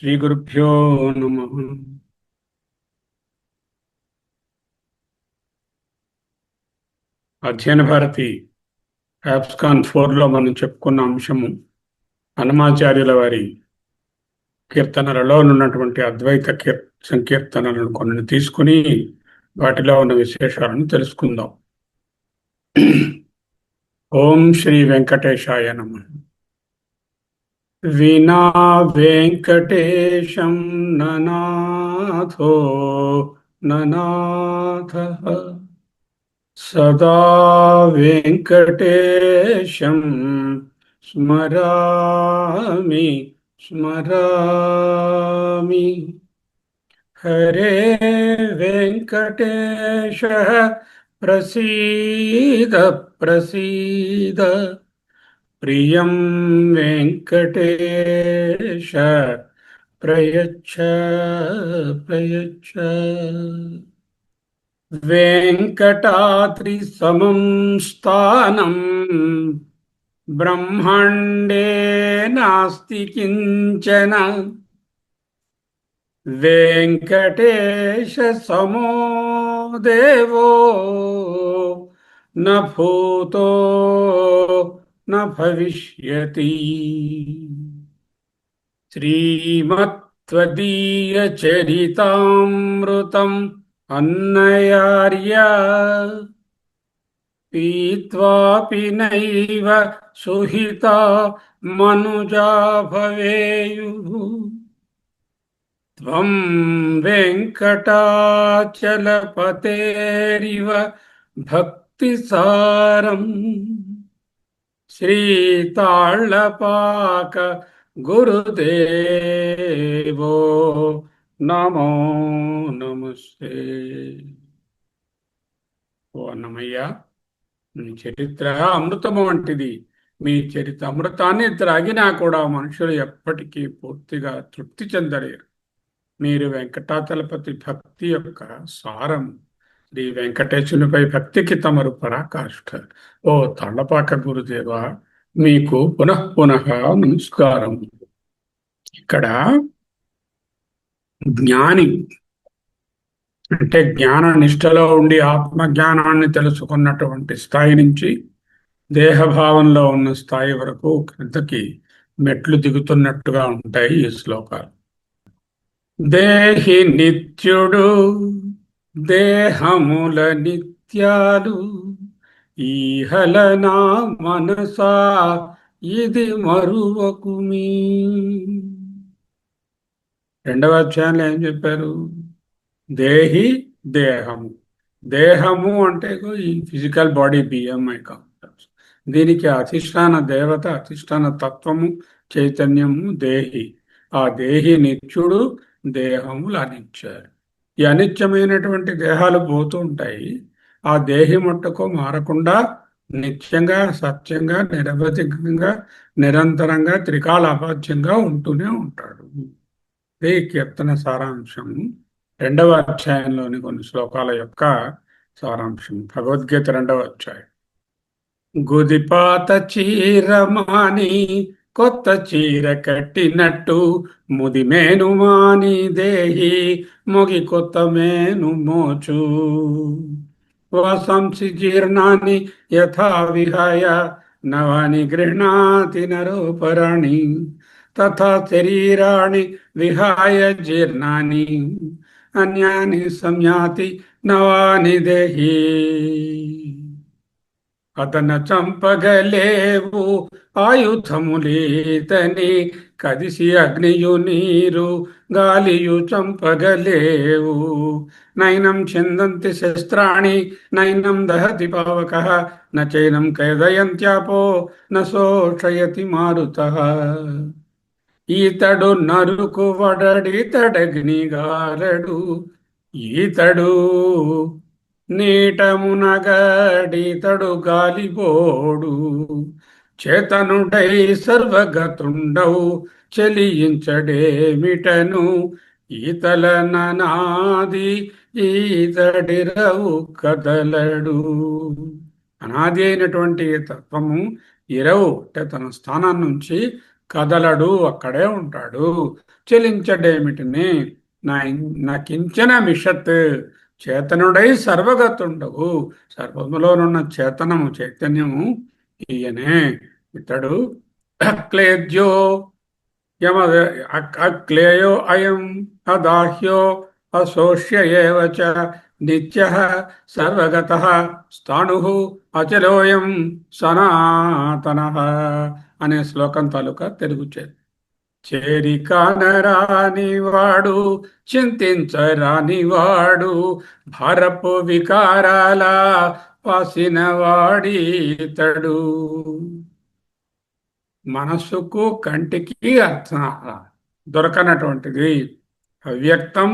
శ్రీ గురుభ్యో నమః. అధ్యయన భారతి యాప్స్కాన్ 4లో మనం చెప్పుకున్న అంశము అన్నమాచార్యుల వారి కీర్తనలలో ఉన్నటువంటి అద్వైత సంకీర్తనలను కొన్ని తీసుకుని వాటిలో ఉన్న విశేషాలను తెలుసుకుందాం. ఓం శ్రీ వెంకటేశాయ నమః. వినా వెంకటేశం ననాథో ననాథః సదా వెంకటేశం స్మరామి స్మరామి. హరే వెంకటేశ ప్రసీద ప్రసీద. ప్రియం వెంకటేశ ప్రయచ్చ ప్రయచ్చ. వెంకటాద్రి సమం స్థానం బ్రహ్మాండే నాస్తి కించన. వెంకటేశ సమో దేవో న భూతో న భవిష్యతి. శ్రీమత్త్వదీయ చరితామృతం అన్నయార్య పీత్వాపి నైవ సుహితా మనుజా భవేయుః. త్వం వెంకటాచలపతేరివ భక్తిసారం శ్రీతాళ్లపాక గురుదేవో నమో నమస్తే. ఓ అన్నమయ్య, మీ చరిత్ర అమృతము వంటిది. మీ చరిత్ర అమృతాన్ని త్రాగినా కూడా మనుషులు ఎప్పటికీ పూర్తిగా తృప్తి చెందలేరు. మీరు వెంకటాచలపతి భక్తి యొక్క సారం. శ్రీ వెంకటేశునిపై భక్తికి తమరు పరాకాష్ఠ. ఓ తాళ్లపాక గురుదేవ, మీకు పునః పునః నమస్కారం. ఇక్కడ జ్ఞాని అంటే జ్ఞాన నిష్టలో ఉండి ఆత్మజ్ఞానాన్ని తెలుసుకున్నటువంటి స్థాయి నుంచి దేహభావంలో ఉన్న స్థాయి వరకు క్రిందకి మెట్లు దిగుతున్నట్టుగా ఉంటాయి ఈ శ్లోకాలు. దేహి నిత్యుడు దేహముల నిత్యాలు ఈహలనా మనసా ఇది మరువకుమీ. రెండవ అధ్యాయంలో ఏం చెప్పారు? దేహి దేహము. దేహము అంటే ఈ ఫిజికల్ బాడీ బిఎంఐ కాన్సెప్ట్స్. దీనికి అధిష్టాన దేవత, అధిష్టాన తత్వము, చైతన్యము దేహి. ఆ దేహి నిత్యుడు, దేహములు అనిత్యాలు. ఈ అనిత్యమైనటువంటి దేహాలు పోతూ ఉంటాయి. ఆ దేహి మట్టుకు మారకుండా నిత్యంగా, సత్యంగా, నిరవధికంగా, నిరంతరంగా, త్రికాల అబాధ్యంగా ఉంటూనే ఉంటాడు. ఈ కీర్తన సారాంశము రెండవ అధ్యాయంలోని కొన్ని శ్లోకాల యొక్క సారాంశం. భగవద్గీత 2వ అధ్యాయం. గుదిపాత చీరమాని కొత్త చీర కట్టినట్టు ముదిమేను మాని దేహి మొగి కొత్త మేను మోచు. వసంసి జీర్ణాన్ని యథా విహాయ నవాని గృహ్ణాతి నరోపరాణి తథా శరీరాణి విహాయ జీర్ణాని అన్యాని సంయాతి నవాని దేహి. అతన చంపగలేవు ఆయుధములీతని కదిసి అగ్నియు నీరు గాలియు చంపగలేవు. నైనం చిందంతి శస్త్రాణి నైనం దహతి పావకః నచైనం ఖేదయంత్యాపో నశోషయతి మారుతః. ఈతడు నరుకు వడడితడగ్నిగారడు ఈతడు నీటమునగడితడు గాలిపోడు. చేతనుడై సర్వగతుండవు చెలించడేమిటను ఈతల ననాది ఈతడిరవు కదలడు. అనాది అయినటువంటి తత్వము ఇరవు అంటే తన స్థానం నుంచి కదలడు, అక్కడే ఉంటాడు. చెలించడేమిటిని నా నాకించిన మిషత్, చేతనుడై సర్వగతుండవు. సర్వములోనున్న చేతనము, చైతన్యము ఈయనే. ఇతడు అక్లేద్యో యమ అక్లేయో అయం అదాహ్యో అశోష్య ఏవ చ నిత్యః సర్వగతః స్థాణుః అచలోయం సనాతనః అనే శ్లోకం తాలూకా తెలుగు చేరికానరాని వాడు, చింతించరాని వాడు, భారపు వికారాల వాసిన వాడితడు. మనస్సుకు కంటికి అర్థం దొరకనటువంటిది, అవ్యక్తం,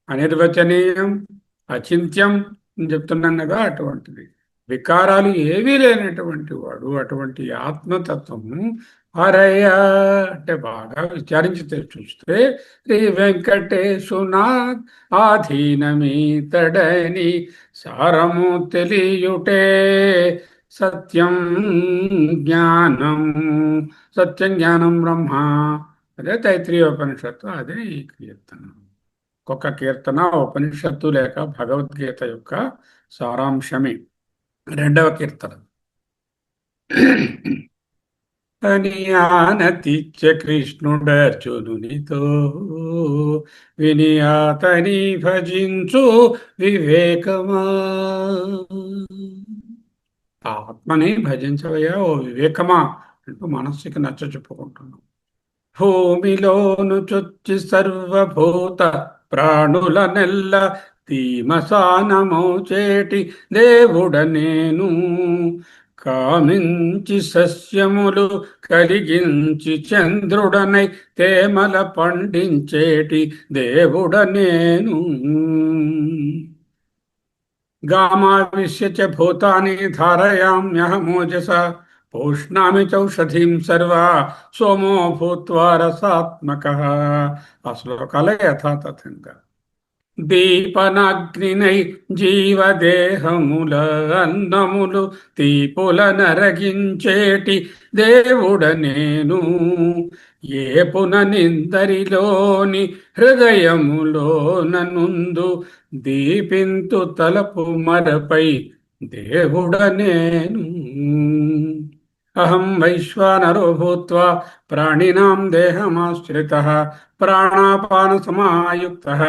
అనిర్వచనీయం, అచింత్యం అని చెప్తున్నాం కదా, అటువంటిది. వికారాలు ఏవీ లేనటువంటి వాడు, అటువంటి ఆత్మతత్వము హరయ్య అంటే బాగా విచారించి చూస్తే శ్రీ వెంకటేశునాథ్ ఆధీనమీతడని సారము తెలియుటే సత్యం జ్ఞానం. సత్యం జ్ఞానం బ్రహ్మ. అదే తైత్రీయోపనిషత్తు, అదే ఈ కీర్తన. ఒక్కొక్క కీర్తన ఉపనిషత్తు లేక భగవద్గీత యొక్క సారాంశమే. రెండవ కీర్తన అని ఆనతిచ్చ కృష్ణుడర్జునునితో విని అతని భజించు వివేకమా. ఆత్మని భజించవయ్యా ఓ వివేకమా అంటూ మనస్సుకి నచ్చ చెప్పుకుంటున్నాం. భూమిలోను చొచ్చి సర్వభూత ప్రాణుల నెల్ల తీమసానమౌచేటి దేవుడ నేను, కామించి సస్యములు కలిగించి చంద్రుడనై తేమల పండించేటి దేవుడ నేను. గామావిశ్య చ భూతాని ధారయామ్యహమోజస పోష్ణామి చౌషధీం సర్వా సోమో భూత్వా రసాత్మకః. ఆ శ్లోకాల యథాతథంగా దీపనగ్నినై జీవదేహముల అన్నములు తీపుల నరగించేటి దేవుడ నేను, ఏ పుననిందరిలోని హృదయములోన నుందు దీపింతు తలపు మరపై దేవుడ నేను. అహం వైశ్వానరో భూత్వా ప్రాణినాం దేహమాశ్రితః ప్రాణాపాన సమాయుక్తః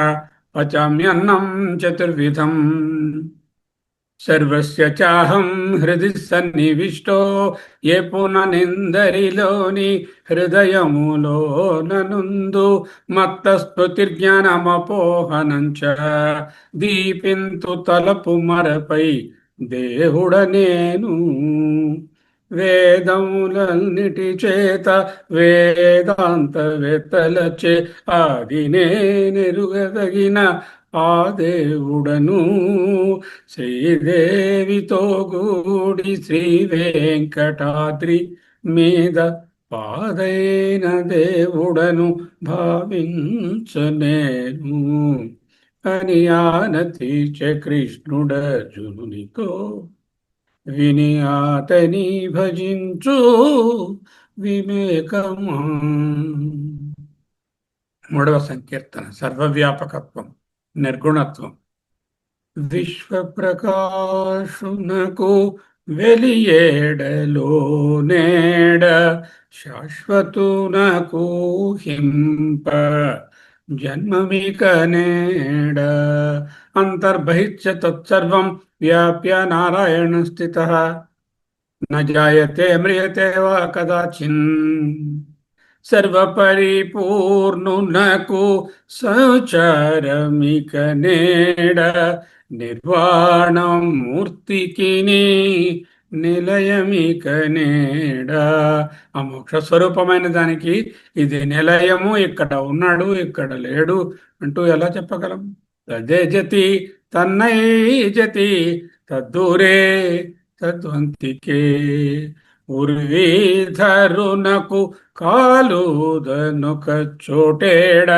పచామ్యన్నం చతుర్విధం. సర్వస్య చాహం హృది సన్నివిష్టో ఏ పుననిందరిలోని హృదయములోనందు మత్తస్మృతిర్జ్ఞానమపోహనంచ దీపింతు తలపు మరపై దేవుడ నేను. వేదములన్నిటి చేత వేదాంత వేత్తలచే ఆదినే నెరుగదగిన ఆ దేవుడను, శ్రీదేవితో గూడి శ్రీ వెంకటాద్రి మీద పాదైన దేవుడను భావించనేను అని ఆనతిచ కృష్ణుడర్జునునితో విని అతని భజించు వివేకమా. మూడవ సంకీర్తన సర్వవ్యాపకత్వం, నిర్గుణత్వం. విశ్వప్రకాశునకు వెలియేడలో నేడ శాశ్వతునకు హింప జన్మమిక నేడ. అంతర్బహిష్య తత్సర్వం వ్యాప్య నారాయణ స్థితః న జాయతే మ్రియతే వా కదాచిన్. సర్వపరిపూర్ణునకు సచారమిక నేడ నిర్వాణమూర్తికి నిలయమిక నేడ. ఆ మోక్ష స్వరూపమైన దానికి ఇది నిలయము, ఇక్కడ ఉన్నాడు ఇక్కడ లేడు అంటూ ఎలా చెప్పగలం? తదే జతి తన్నై జతి తద్దూరే తద్వంతికే. ఉర్వీధరునకు కాలుదనుక చోటేడ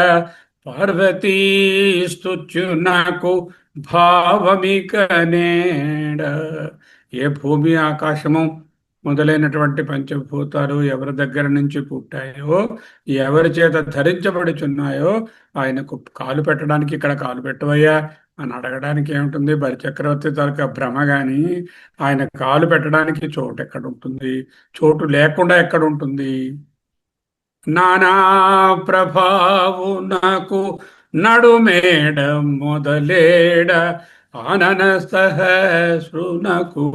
పార్వతీ స్తుత్యునకు భావమిక నేడ. ఏ భూమి ఆకాశము మొదలైనటువంటి పంచభూతాలు ఎవరి దగ్గర నుంచి పుట్టాయో, ఎవరి చేత ధరించబడుచున్నాయో, ఆయనకు కాలు పెట్టడానికి ఇక్కడ కాలు పెట్టవయ్యా అని అడగడానికి ఏముంటుంది? బలిచక్రవర్తి తాలూకా భ్రమ గాని ఆయన కాలు పెట్టడానికి చోటు ఎక్కడ ఉంటుంది? చోటు లేకుండా ఎక్కడ ఉంటుంది? నానా ప్రభావునకు నడుమేడ మొదలేడ ఆనన సహస్రునకు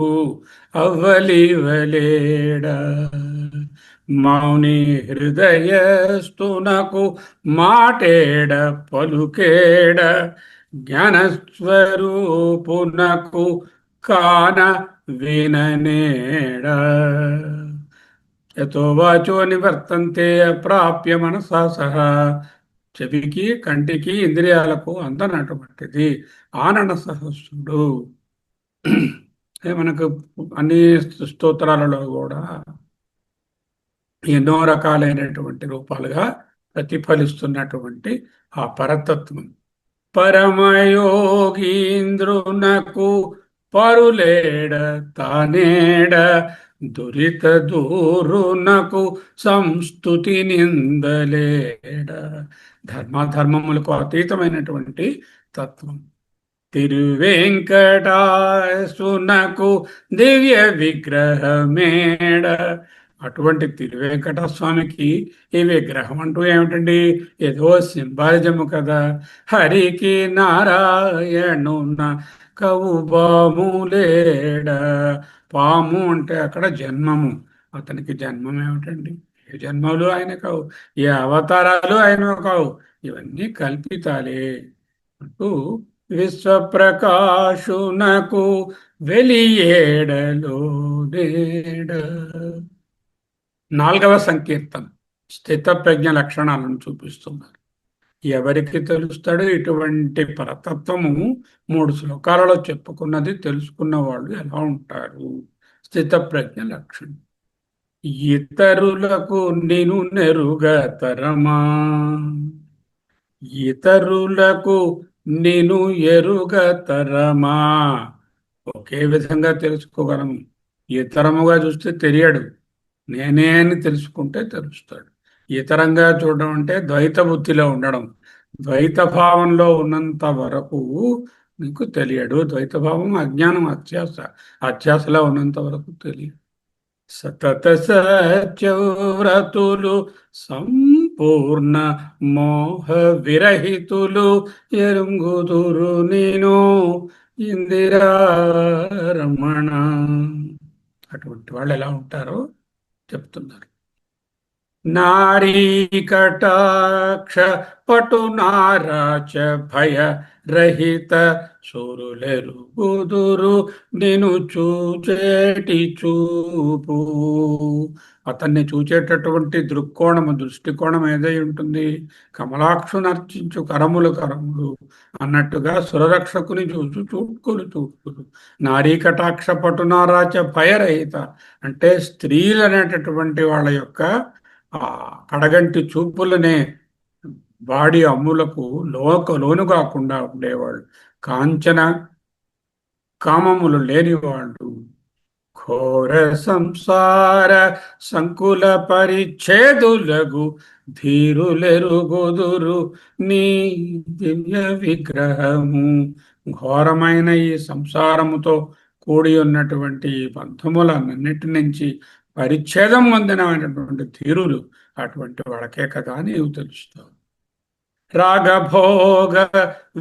అవ్వలివలేడ మౌని హృదయస్తునకు మాటేడ పలుకేడ జ్ఞానస్వరూపునకు కాన విననేడ యతో వాచో నివర్తంతే అప్రాప్య మనసా సహా. చెవికి, కంటికి, ఇంద్రియాలకు అందనటువంటిది ఆనన సహస్రుడు. మనకు అన్ని స్తోత్రాలలో కూడా ఎన్నో రకాలైనటువంటి రూపాలుగా ప్రతిఫలిస్తున్నటువంటి ఆ పరతత్వం. పరమయోగీంద్రునకు పరులేడ తానేడ దురిత దూరునకు సంస్తుతి నిందలేడ. ధర్మాధర్మములకు అతీతమైనటువంటి తత్వం. తిరువేంకటాసునకు దివ్య విగ్రహమేడ. అటువంటి తిరువేంకటస్వామికి ఈ విగ్రహం అంటూ ఏమిటండి? ఏదో సింబాలిజము కదా. హరికి నారాయణున కవు పాములేడ. పాము అంటే అక్కడ జన్మము. అతనికి జన్మం ఏమిటండి? ఏ జన్మలు ఆయన కావు, ఏ అవతారాలు ఆయన కావు, ఇవన్నీ కల్పితాలే అంటూ విశ్వప్రకాశునకు వెలియేడలో నేడ. 4వ సంకీర్తన స్థితప్రజ్ఞ లక్షణాలను చూపిస్తున్నారు. ఎవరికి తెలుస్తాడు ఇటువంటి పరతత్వము? 3 శ్లోకాలలో చెప్పుకున్నది తెలుసుకున్న వాళ్ళు ఎలా ఉంటారు? స్థితప్రజ్ఞ లక్షణం. ఇతరులకు నేను నెరుగా తరమా, ఇతరులకు నేను ఎరుగ తరమా. ఒకే విధంగా తెలుసుకోగలము. ఇతరముగా చూస్తే తెలియడు, నేనే అని తెలుసుకుంటే తెలుస్తాడు. ఇతరంగా చూడడం అంటే ద్వైత బుద్ధిలో ఉండడం. ద్వైత భావంలో ఉన్నంత వరకు నీకు తెలియడు. ద్వైత భావం అజ్ఞానం, అత్యాస. అత్యాసలో ఉన్నంత వరకు తెలియదు. సతత సత్యవ్రతులు సంపూర్ణ మోహ విరహితులు ఎరుంగుదురు నేను ఇందిరారమణ. అటువంటి వాళ్ళు ఎలా ఉంటారో చెప్తున్నారు. నారీ కటాక్ష పటు నారాచ భయ రహిత సూరులెరుగుదురు నేను చూచేటి చూపు. అతన్ని చూచేటటువంటి దృక్కోణము, దృష్టికోణం ఏదై ఉంటుంది? కమలాక్షుని అర్చించు కరములు కరములు అన్నట్టుగా సురరక్షకుని చూచు చూపుకులు చూపులు. నారీ కటాక్ష పటునారాచ భయరహిత అంటే స్త్రీలు అనేటటువంటి వాళ్ళ యొక్క ఆ కడగంటి చూపులనే వాడి అమ్ములకు లోను కాకుండా ఉండేవాళ్ళు. కాంచన కామములు లేనివాళ్ళు. ఘోర సంసార సంకుల పరిచ్ఛేదులగు ధీరులెరుగుదురు నీ దివ్య విగ్రహము. ఘోరమైన ఈ సంసారముతో కూడి ఉన్నటువంటి బంధములన్నిటి నుంచి పరిచ్ఛేదం పొందినటువంటి ధీరులు అటువంటి వాళ్ళకే కదా నీవు తెలుస్తావు. రాగభోగ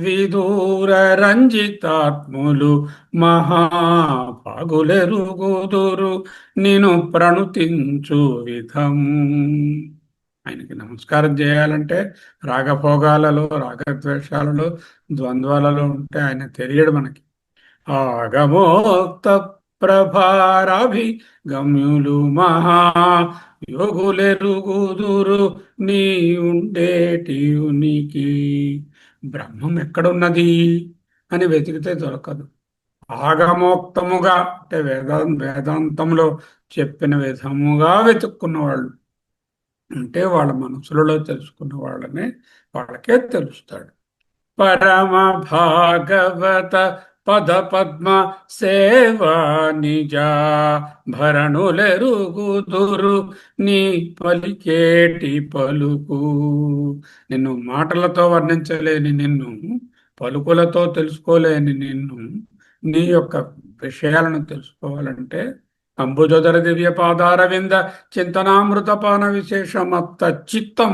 విదూర రంజితాత్ములు మహాభాగులెరుగుదురు నేను ప్రణుతించు విధము. ఆయనకి నమస్కారం చేయాలంటే రాగభోగాలలో, రాగద్వేషాలలో, ద్వంద్వాలలో ఉంటే ఆయన తెలియడు మనకి. ఆగమోక్త ప్రభారాభి గమ్యులు మహా యోగులెరుగుదురు నీ ఉండేటి ఉనికి. బ్రహ్మం ఎక్కడున్నది అని వెతికితే దొరకదు. ఆగమోక్తముగా అంటే వేదాంతంలో చెప్పిన విధముగా వెతుక్కున్న వాళ్ళు అంటే వాళ్ళ మనసులలో తెలుసుకున్న వాళ్ళనే వాళ్ళకే తెలుస్తాడు. పరమ భాగవత పద పద్మ సేవా నిజా భరణులెరుగుదురు నీ పలికేటి పలుకు. నిన్ను మాటలతో వర్ణించలేని నిన్ను, పలుకులతో తెలుసుకోలేని నిన్ను, నీ యొక్క విషయాలను తెలుసుకోవాలంటే అంబుజోదర దివ్య పాదారవింద చింతనామృతపాన విశేషమత్త చిత్తం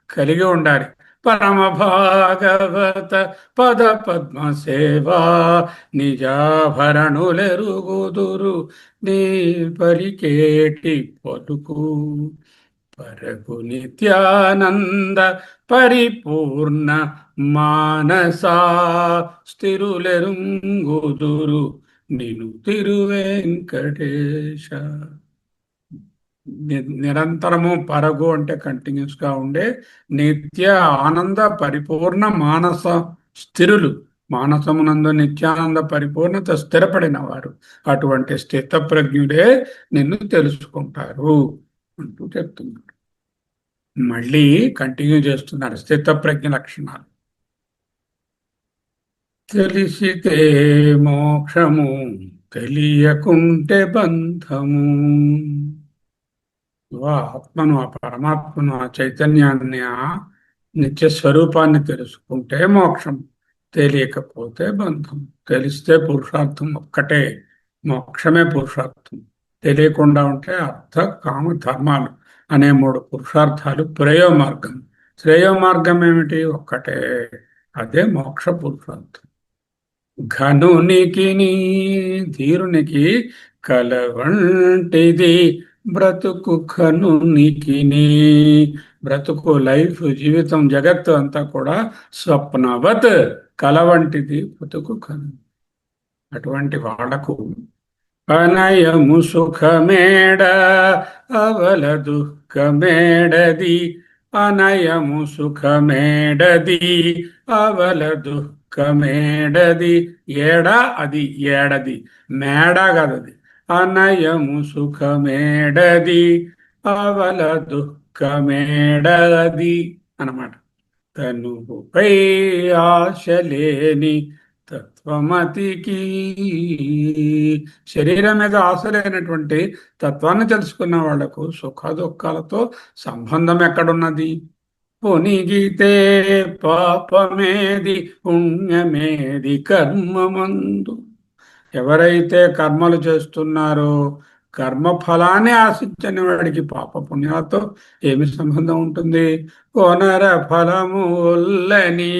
కలిగి ఉండాలి. పరమ భాగవత పద పద్మ సేవా నిజాభరణులెరుగుదురు నీ పరికేటి పలుకు. పరగు నిత్యానంద పరిపూర్ణ మానసా స్థిరులెరుంగుదురు నిను తిరువెంకటేశ. నిరంతరము పరగు అంటే కంటిన్యూస్ గా ఉండే నిత్య ఆనంద పరిపూర్ణ మానస స్థిరులు, మానసమునందు నిత్యానంద పరిపూర్ణత స్థిరపడిన వారు, అటువంటి స్థిత ప్రజ్ఞుడే నిన్ను తెలుసుకుంటారు అంటూ చెప్తున్నారు. మళ్ళీ కంటిన్యూ చేస్తున్నారు స్థిత ప్రజ్ఞ లక్షణాలు. తెలిసితే మోక్షము తెలియకుంటే బంధము. ఆత్మను, ఆ పరమాత్మను, ఆ చైతన్యాన్ని, ఆ నిత్య స్వరూపాన్ని తెలుసుకుంటే మోక్షం, తెలియకపోతే బంధం. తెలిస్తే పురుషార్థం ఒక్కటే, మోక్షమే పురుషార్థం. తెలియకుండా ఉంటే అర్థ కామ ధర్మాలు అనే మూడు పురుషార్థాలు శ్రేయో మార్గం. శ్రేయో మార్గం ఏమిటి? ఒక్కటే, అదే మోక్ష పురుషార్థం. ఘనునికి ధీరునికి కలవంటిది బ్రతుకు. ఘనునికి బ్రతుకు, లైఫ్, జీవితం, జగత్తు అంతా కూడా స్వప్నవత్ కల వంటిది బ్రతుకు ఘను. అటువంటి వాళ్లకు అనయము సుఖమేడ అవల దుఃఖమేడది. అనయము సుఖమేడది అవల దుఃఖమేడది. ఏడా అది ఏడది, మేడ కదది. అనయము సుఖమేడది అవల దుఃఖమేడది అన్నమాట. తనుపై ఆశలేని తత్వమతికి, శరీరం మీద ఆశ లేనటువంటి తత్వాన్ని తెలుసుకున్న వాళ్లకు సుఖ దుఃఖాలతో సంబంధం ఎక్కడున్నది? పొనిగితే పాపమేది పుణ్యమేది కర్మమందు. ఎవరైతే కర్మలు చేస్తున్నారో కర్మ ఫలాన్ని ఆశించని వాడికి పాప పుణ్యాలతో ఏమి సంబంధం ఉంటుంది? కొనర ఫలము వల్లని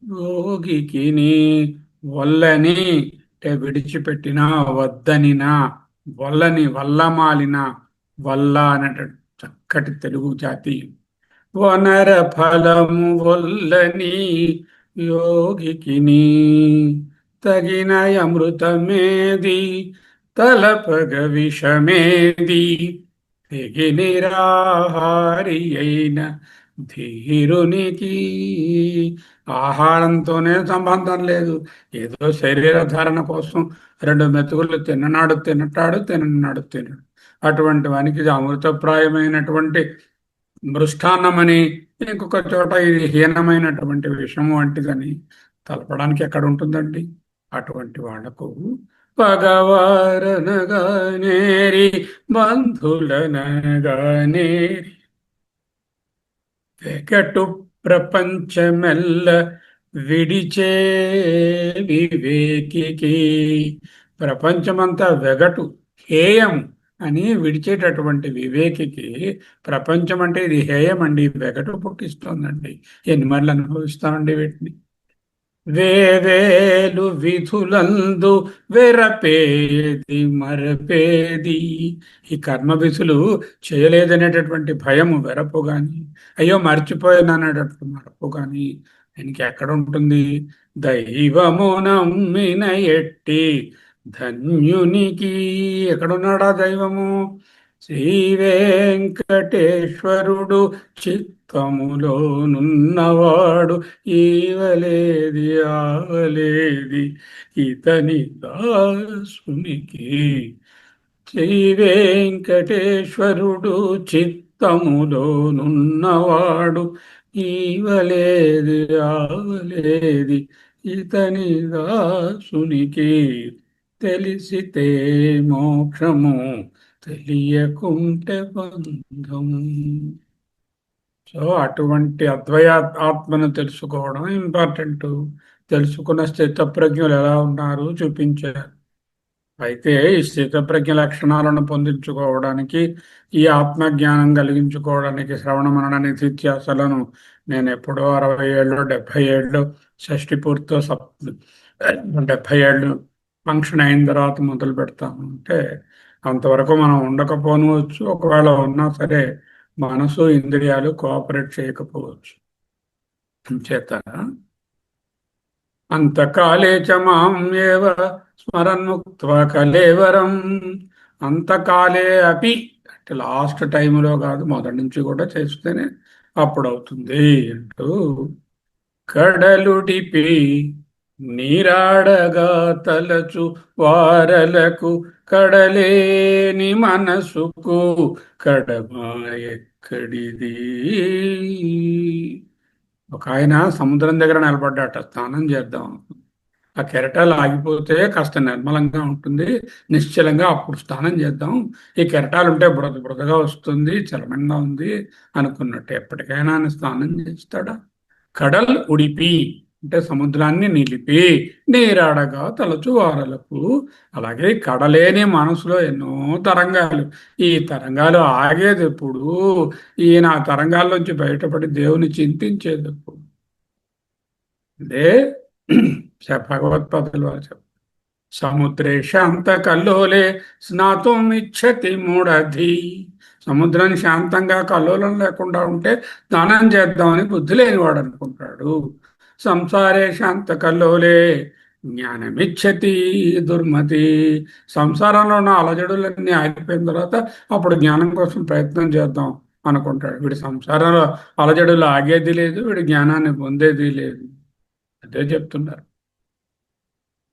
యోగికి వల్లని అంటే విడిచిపెట్టినా వద్దనినా, వల్లని వల్లమాలిన, వల్ల అనేట చక్కటి తెలుగు జాతి. వనర ఫలము వల్లని యోగికి తగిన అమృతమేది తలపగ విషమేది. తెగి నిరాహారి అయిన ధీరునికి ఆహారంతోనే సంబంధం లేదు. ఏదో శరీర ధారణ కోసం 2 మెతుకులు తిన్ననాడు తినటాడు, తిననాడు తినడు. అటువంటి వానికి అమృతప్రాయమైనటువంటి మృష్టాన్నమని, ఇంకొక చోట ఇది హీనమైనటువంటి విషము వంటిదని తలపడానికి ఎక్కడ ఉంటుందండి? అటువంటి వాళ్లకు పగవారనగానేరి బంధులనగానేరి వెగటు ప్రపంచమెల్ల విడిచే వివేకికి. ప్రపంచమంతా వెగటు, హేయం అని విడిచేటటువంటి వివేకికి ప్రపంచం అంటే ఇది హేయం అండి, వెగటు పుట్టిస్తోందండి. ఎన్ని మరలు అనుభవిస్తామండి వీటిని? వేవేలు విధులందు వెరపేది మరపేది. ఈ కర్మ విధులు చేయలేదనేటటువంటి భయము వెరపు గాని, అయ్యో మర్చిపోయాననేటటువంటి మరపు గాని ఆయనకి ఎక్కడ ఉంటుంది? దైవము నమ్మిన ఎట్టి ధన్యునికి. ఎక్కడున్నాడా దైవము? శ్రీ వెంకటేశ్వరుడు చిత్తములోనున్నవాడు. ఈవలేది ఆవలేది ఇతని దాసునికి. శ్రీ వెంకటేశ్వరుడు చిత్తములోనున్నవాడు. ఈవలేది ఆవలేది ఇతని దాసునికి తెలిసితే మోక్షము, తెలియకుంటే బంధము. సో అటువంటి అద్వయ ఆత్మను తెలుసుకోవడం ఇంపార్టెంట్. తెలుసుకున్న స్థితప్రజ్ఞులు ఎలా ఉన్నారు చూపించారు. అయితే ఈ స్థితప్రజ్ఞ లక్షణాలను పొందించుకోవడానికి, ఈ ఆత్మజ్ఞానం కలిగించుకోవడానికి శ్రవణ మనన నిధిధ్యాసలను నేను ఎప్పుడో 60 ఏళ్ళు 70 ఏళ్ళు షష్ఠి పూర్తితో 70 ఏళ్ళు ఫంక్షన్ అయిన తర్వాత మొదలు పెడతాము అంటే అంతవరకు మనం ఉండకపోవచ్చు. ఒకవేళ ఉన్నా సరే మనసు ఇంద్రియాలు కోఆపరేట్ చేయకపోవచ్చు. చేత అంతకాలే చ మాం ఏవ స్మరన్ముక్త్వా కలేవరం. అంతకాలే అపి అంటే లాస్ట్ టైంలో కాదు, మొదటి నుంచి కూడా చేస్తేనే అప్పుడు అవుతుంది అంటూ కడలుడిపి నీరాడగా తలచు వారలకు కడలేని మనసుకు కడమ ఎక్కడిది. ఒక ఆయన సముద్రం దగ్గర నిలబడ్డాట, స్నానం చేద్దాం. ఆ కెరటాలు ఆగిపోతే కాస్త నిర్మలంగా ఉంటుంది, నిశ్చలంగా, అప్పుడు స్నానం చేద్దాం. ఈ కెరటాలు ఉంటే బురద బురదగా వస్తుంది, చలనంగా ఉంది అనుకున్నట్టు ఎప్పటికైనా ఆయన స్నానం చేస్తాడా? కడల్ ఉడిపి అంటే సముద్రాన్ని నిలిపి, నీరాడగా తలచు వారలకు. అలాగే కడలేని మనసులో ఎన్నో తరంగాలు. ఈ తరంగాలు ఆగేది ఎప్పుడు? ఈయన ఆ తరంగాల్లోంచి బయటపడి దేవుని చింతించేది ఎప్పుడు? అదే భగవత్పాదులు వారు చెప్పారు. సముద్రే శాంత కల్లోలే స్నాతుం ఇచ్చతి మూఢధి. సముద్రం శాంతంగా కల్లోలం లేకుండా ఉంటే స్నానం చేద్దామని బుద్ధి లేనివాడు అనుకుంటాడు. సంసారే శాంత కల్లోలే జ్ఞానమిచ్చతి దుర్మతి. సంసారంలో ఉన్న అలజడులన్నీ ఆగిపోయిన తర్వాత అప్పుడు జ్ఞానం కోసం ప్రయత్నం చేద్దాం అనుకుంటాడు. వీడి సంసారంలో అలజడులు ఆగేది లేదు, వీడి జ్ఞానాన్ని పొందేది లేదు. అదే చెప్తున్నారు.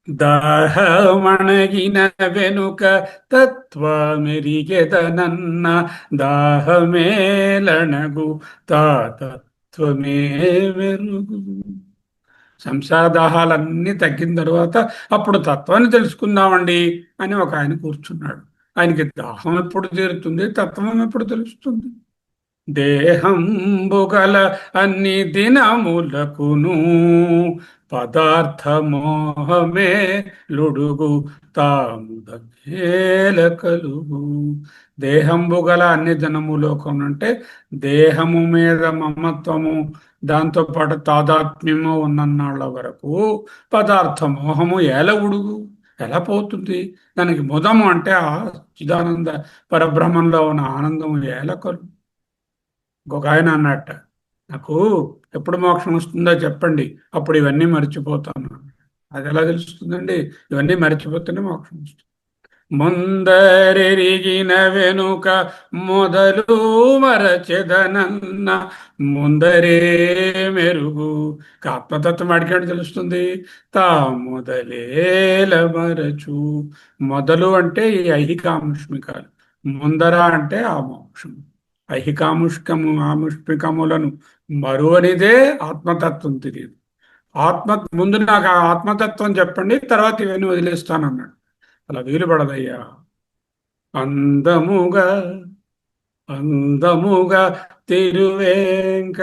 దాహమణగిన వెనుక తత్వమెరిగెదనన్న, దాహమేలనగు తా తత్వమే మెరుగు. సంసార దాహాలన్నీ తగ్గిన తర్వాత అప్పుడు తత్వాన్ని తెలుసుకుందామండి అని ఒక ఆయన కూర్చున్నాడు. ఆయనకి దాహం ఎప్పుడు తీరుతుంది, తత్వం ఎప్పుడు తెలుస్తుంది? దేహంబుగల అన్ని దినములకును పదార్థ మోహమే లుడుగు తాముదేల కలుగు. దేహంబుగల అన్ని దినములోకం అంటే దేహము మీద మమత్వము, దాంతోపాటు తాదాత్మ్యము ఉన్నన్నాళ్ళ వరకు పదార్థ మోహము ఎలా ఉడుగు, ఎలా పోతుంది? దానికి ముదము అంటే ఆ చిదానంద పరబ్రహ్మంలో ఉన్న ఆనందం ఎలా కలుగు. ఇంకొక ఆయన అన్నట్ట, నాకు ఎప్పుడు మోక్షం వస్తుందో చెప్పండి, అప్పుడు ఇవన్నీ మర్చిపోతాను. అది ఎలా తెలుస్తుందండి? ఇవన్నీ మర్చిపోతేనే మోక్షం వస్తుంది. ముందరెరిగిన వెనుక మొదలు మరచెదనన్న, ముందరే మెరుగు. ఆత్మతత్వం అడిగాడు తెలుస్తుంది. తా మొదలేల మరచు. మొదలు అంటే ఈ ఐహికాముష్మికాలు, ముందర అంటే ఆ మోక్షం. ఐహికాముష్కము ఆముష్మికములను మరువనిదే ఆత్మతత్వం తెలియదు. ఆత్మ ముందు నాకు ఆ ఆత్మతత్వం చెప్పండి, తర్వాత ఇవన్నీ వదిలేస్తానన్నాడు. అలా వీలు పడదయ్యా. అందముగా అందముగా తిరువేంకటాద్రీషు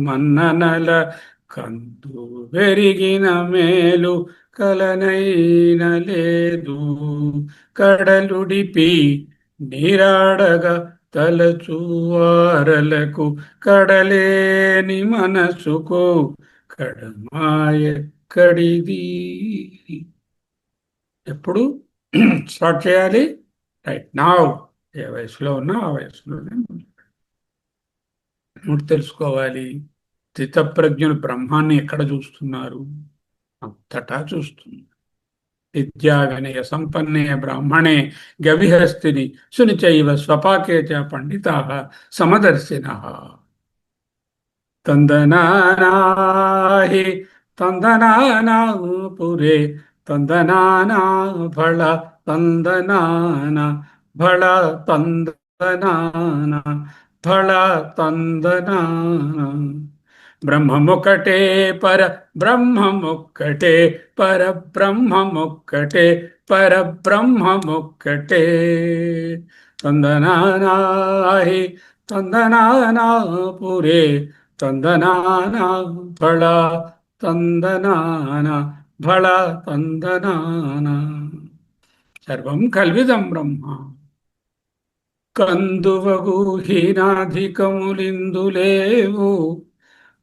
మన్ననల కందు పెరిగిన మేలు కలనైన లేదు. కడలుడిపి నీరాడగా తలచువారలకు కడలేని మనసుకు కడమాయక్కడిది. ఎప్పుడు స్టార్ట్ చేయాలి? Right now. ఏ వయసులో ఉన్నా ఆ వయసులోనే నువ్వు తెలుసుకోవాలి. స్థితప్రజ్ఞులు బ్రహ్మాన్ని ఎక్కడ చూస్తున్నారు? అంతటా చూస్తున్నారు. విద్యా వినయ సంపన్నే బ్రాహ్మణే గవిహస్తిని సునిచైవ స్వపాకే చ పండితాః సమదర్శినః. తందనానాహి తందనానా పురే తందనానా ఫళ తందనానా ఫళ తందనానా ఫళ తందనానా. బ్రహ్మమొక్కటే పర బ్రహ్మమొక్కటే పర బ్రహ్మమొక్కటే పర బ్రహ్మమొక్కటే. తందనానాహి తందనానా పురే తందనానా ఫళ తందనానా ఫళ తందనానా. సర్వం కల్విదం బ్రహ్మ. కందువగు హీనాధికములిందులేవు,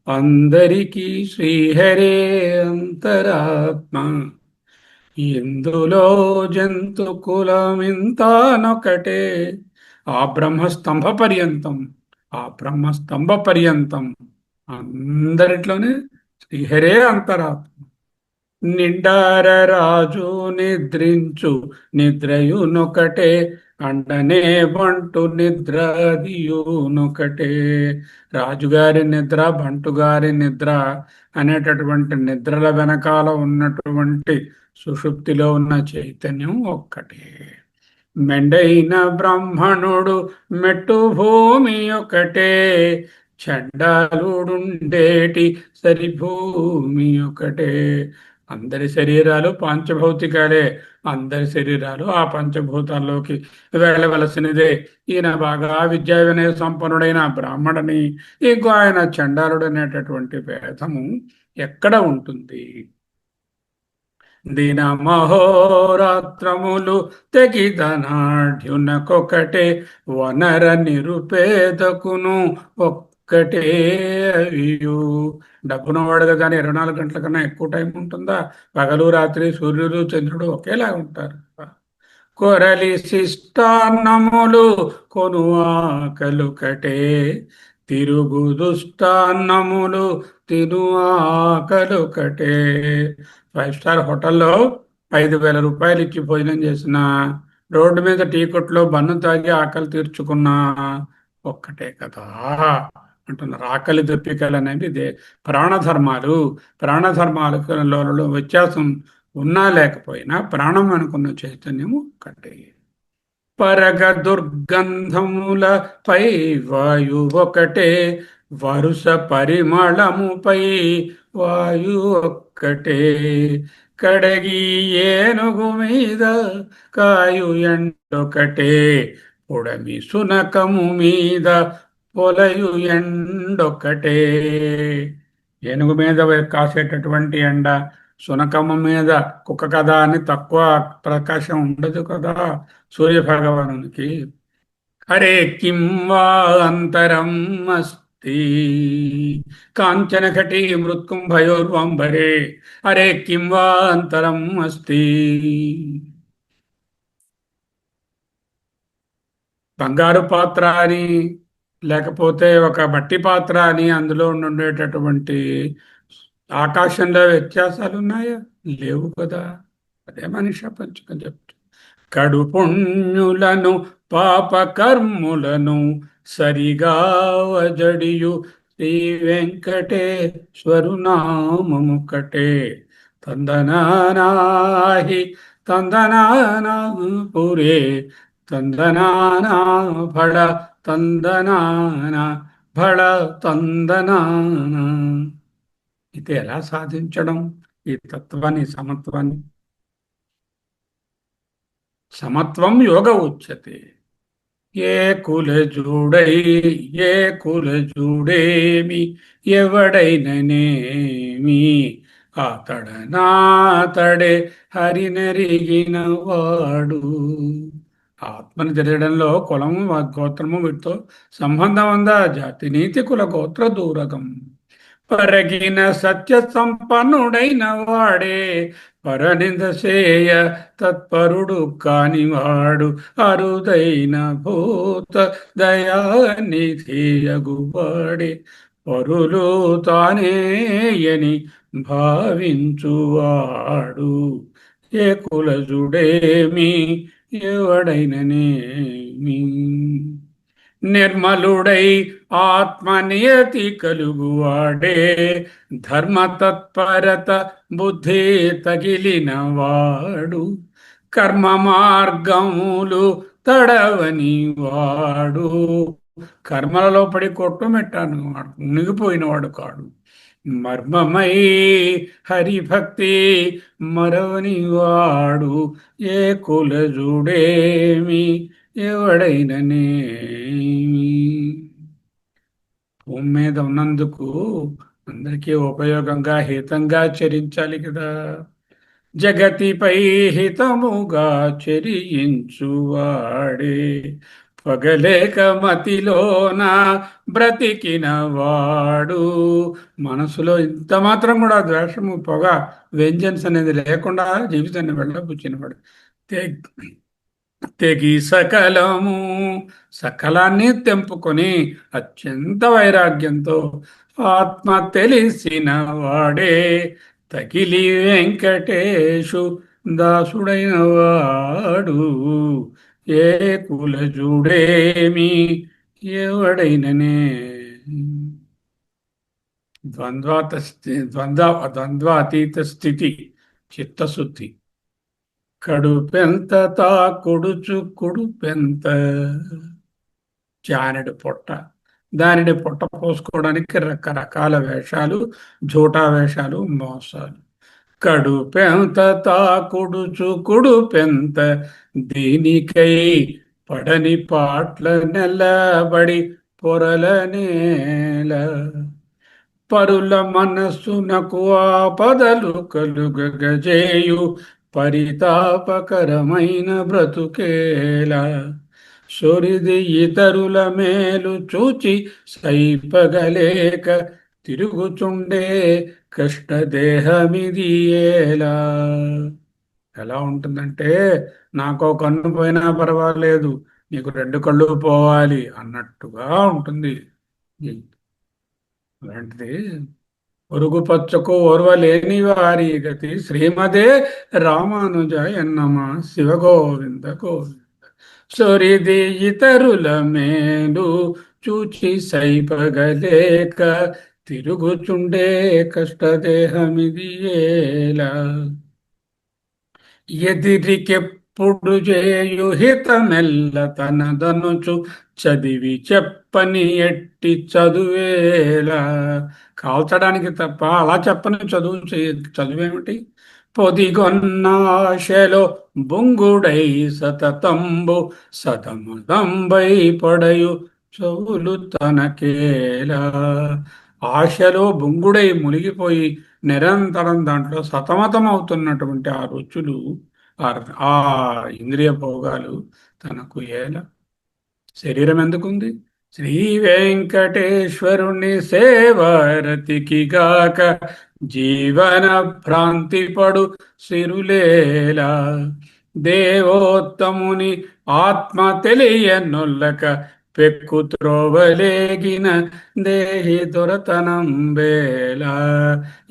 అందరికీ శ్రీహరే అంతరాత్మ. ఇందులో జంతు కులమింతానొకటే. ఆ బ్రహ్మస్తంభ పర్యంతం, ఆ బ్రహ్మస్తంభ పర్యంతం అందరిట్లోనే శ్రీహరే అంతరాత్మ. నిండార రాజు నిద్రించు నిద్రయునొకటే, అండనే బంటు నిద్రదియునొకటే. రాజుగారి నిద్ర, బంటుగారి నిద్ర అనేటటువంటి నిద్రల వెనకాల ఉన్నటువంటి సుషుప్తిలో ఉన్న చైతన్యం ఒక్కటే. మెండైన బ్రాహ్మణుడు మెట్టు భూమి ఒకటే, చండాలుడుండేటి సరి భూమి ఒకటే. అందరి శరీరాలు పాంచభౌతికాలే, అందరి శరీరాలు ఆ పంచభూతాల్లోకి వెళ్ళవలసినదే. ఈయన బాగా విద్యా వినయ సంపన్నుడైన బ్రాహ్మణుని, ఇంకో ఆయన చండాలుడు అనేటటువంటి భేదము ఎక్కడ ఉంటుంది? దినమహోరాత్రములు తెగిదనాఢ్యునకొకటే, వనర నిరుపేదకును ఒక్కటే అయ్యు. డబ్బున్నవాడు కదా అని 24 గంటల కన్నా ఎక్కువ టైం ఉంటుందా? పగలు రాత్రి సూర్యుడు చంద్రుడు ఒకేలా ఉంటారు. కొరలి శిష్టాన్నములు కొను ఆకలుకటే, తిరుగు దుష్టాన్నములు తిను ఆకలుకటే. 5 స్టార్ హోటల్లో 5,000 రూపాయలు ఇచ్చి భోజనం చేసిన, రోడ్డు మీద టీ కొట్లో బన్ను తాగి ఆకలి తీర్చుకున్నా ఒక్కటే కదా అంటున్నారు. ఆకలి దప్పికలు అనేవి ఇదే ప్రాణధర్మాలు. ప్రాణధర్మాలలో వ్యత్యాసం ఉన్నా లేకపోయినా ప్రాణం అనుకున్న చైతన్యము ఒక్కటే. పరగ దుర్గంధముల పై వాయు ఒకటే, వరుస పరిమళముపై వాయు ఒక్కటే. కడగి ఏనుగు మీద కాయు ఎండొకటే, పొడమి సునకము మీద పొలయు ఎండొకటే. ఏనుగు మీద కాసేటటువంటి ఎండ, సునకము మీద కుక్క కదా అని తక్కువ ప్రకాశం ఉండదు కదా సూర్య భగవానునికి. హరే కిం వా అంతరం అస్తి కాంచన ఘటీ మృత్కుంభయోర్వంబరే, హరే కిం వా అంతరం అస్తి. బంగారు పాత్ర అని, లేకపోతే ఒక మట్టి పాత్ర అని అందులో ఉండేటటువంటి ఆకాశంలో వ్యత్యాసాలు ఉన్నాయా? లేవు కదా. అదే మనిషి పంచకం చెప్తుంది. కడు పుణ్యులను పాప కర్ములను సరిగా వజడియు శ్రీ వెంకటేశ్వరు నామముకటే. తందనానాహి తందనానా పురే తందనానా ఫళ తందనానా ఫళ తందనానా. ఇది ఎలా సాధించడం ఈ తత్వాన్ని, సమత్వాన్ని? సమత్వం యోగ ఉచ్యతే. ఏ కుల జూడై ఏ కుల జూడేమి ఎవడైననేమి, అతడనాతడే హరినరిగిన వాడు. ఆత్మను తెలియడంలో కులము గోత్రము వీటితో సంబంధం ఉందా? జాతి నీతి కుల గోత్ర దూరకం. పరగిన సత్య సంపన్నుడైన వాడే పరనింద చేయ తత్పరుడు కానివాడు, అరుదైన భూత దయానిధియగువాడే పరులు తానేయని భావించువాడు. ఏ కులజుడేమి ఎవడైననేమి, నిర్మలుడై ఆత్మనియతి కలుగువాడే ధర్మతత్పరత బుద్ధి తగిలిన వాడు, కర్మ మార్గములు తడవని వాడు. కర్మలలో పడి కొట్టుమెట్టాను మునిగిపోయిన వాడు కాడు. మర్మమై హరిభక్తి మరవని వాడు ఏ కులజుడేమి ఎవడైననేమి. భూమి మీద ఉన్నందుకు అందరికీ ఉపయోగంగా హితంగా చరించాలి కదా. జగతిపై హితముగా చెరించువాడే పగలేక మతిలోన బ్రతికిన వాడు. మనసులో ఇంత మాత్రం కూడా ద్వేషము, పొగ, వెంజన్స్ అనేది లేకుండా జీవితాన్ని వెళ్ళబుచ్చినవాడు. తెగి సకలము, సకలాన్ని తెంపుకొని అత్యంత వైరాగ్యంతో ఆత్మ తెలిసిన వాడే తగిలి వెంకటేశు దాసుడైన వాడు ఏ కులజుడేమి ఎవడైననే. ద్వంద్వాతీత స్థితి, చిత్తశుద్ధి. కడుపెంత తాకుడుచు కుడుపెంత, జానెడు పొట్ట, దానిని పొట్ట పోసుకోవడానికి రకరకాల వేషాలు, జూటా వేషాలు, మోసాలు. కడుపెంత తాకుడుచు కుడుపెంత, దీనికై పడని పాట్ల నెల్లబడి పొరల నేల. పరుల మనస్సునకు ఆపదలు కలుగజేయు పరితాపకరమైన బ్రతుకేలా. సొరిది ఇతరుల మేలు చూచి సైపగలేక తిరుగుచుండే కష్టదేహమిది ఎలా. ఎలా ఉంటుందంటే, నాకో కన్ను పోయినా పర్వాలేదు, నీకు రెండు కళ్ళు పోవాలి అన్నట్టుగా ఉంటుంది. అలాంటిది పొరుగు పచ్చకు ఓర్వలేని వారి గతి, శ్రీమదే రామానుజాయ నమ. శివగోవింద గోవింద. సొరిది ఇతరుల మేలు చూచి సైపగలేక తిరుగుచుండే కష్టదేహమిది ఏలా. ఎదిరికెప్పుడు చేయు హితమెల్ల తనదనుచు చదివి చెప్పని ఎట్టి చదువేలా. కాల్చడానికి తప్ప అలా చెప్పని చదువేమిటి. పొదిగొన్న ఆశలో బొంగుడై సతతంబు సతమదంబై పడయు చౌలు తనకేలా. ఆశలో బొంగుడై మునిగిపోయి నిరంతరం దాంట్లో సతమతం అవుతున్నటువంటి ఆ రుచులు, ఆ ఇంద్రియ భోగాలు తనకు ఏలా. శరీరం ఎందుకుంది? శ్రీ వెంకటేశ్వరుని సేవారతికి గాక జీవన భ్రాంతి పడు సిరులేలా. దేవోత్తముని ఆత్మ తెలియనొల్లక పెక్కు త్రోవలేగిన దేహి దొరతనం బేలా.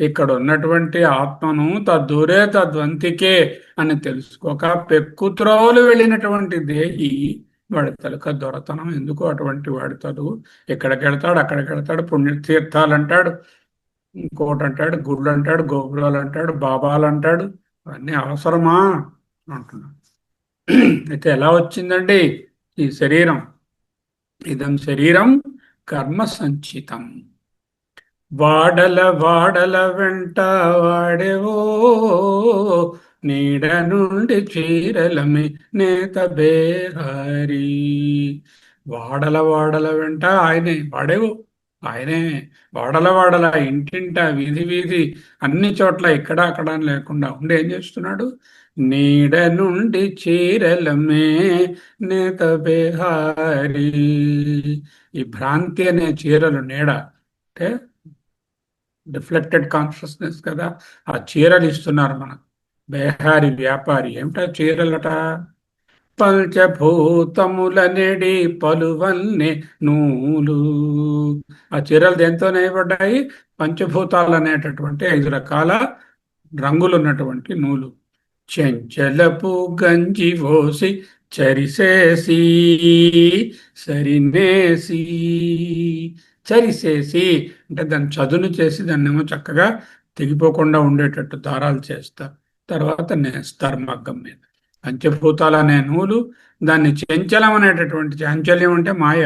ఇక్కడ ఉన్నటువంటి ఆత్మను తద్దూరే తద్వంతికే అని తెలుసుకోక పెక్కు త్రోవలు వెళ్ళినటువంటి దేహి వాడి తలక దొరతనం ఎందుకు. అటువంటి వాడి చదువు ఎక్కడికి వెళ్తాడు, అక్కడికి వెళ్తాడు, పుణ్యతీర్థాలు అంటాడు, ఇంకోటి అంటాడు, గుళ్ళు అంటాడు, గోపురాలు అంటాడు, బాబాలు అంటాడు. అవన్నీ అవసరమా అంటున్నాడు. అయితే ఎలా వచ్చిందండి ఈ శరీరం? ఇదం శరీరం కర్మ సంచితం. వాడల వాడల వెంట వాడేవో నీడ నుండి చీరలమి నేత బేహారి. వాడల వాడల వెంట ఆయనే వాడేవో, ఆయనే వాడల వాడల, ఇంటింట, వీధి వీధి, అన్ని చోట్ల ఇక్కడ అక్కడ అని లేకుండా ఉండి ఏం చేస్తున్నాడు? నీడ నుండి చీరలమే నేత బేహారి. ఈ భ్రాంతి అనే చీరలు, నీడ అంటే రిఫ్లెక్టెడ్ కాన్షియస్నెస్ కదా, ఆ చీరలు ఇస్తున్నారు మనకు. బేహారి వ్యాపారి ఏమిటా చీరలట? పంచభూతముల నెడి పలువన్నే నూలు. ఆ చీరలు దేంతో నేయబడ్డాయి? పంచభూతాలు అనేటటువంటి 5 రకాల రంగులు ఉన్నటువంటి నూలు. చెంచలపు గంజి పోసి చరిసేసి సరినేసి. చరిసేసి అంటే దాన్ని చదును చేసి దాన్ని ఏమో చక్కగా తెగిపోకుండా ఉండేటట్టు దారాలు చేస్తారు, తర్వాత నేస్తారు మగ్గం మీద. పంచభూతాలు అనే నూలు, దాన్ని చెంచలం అనేటటువంటి, చాంచల్యం అంటే మాయ,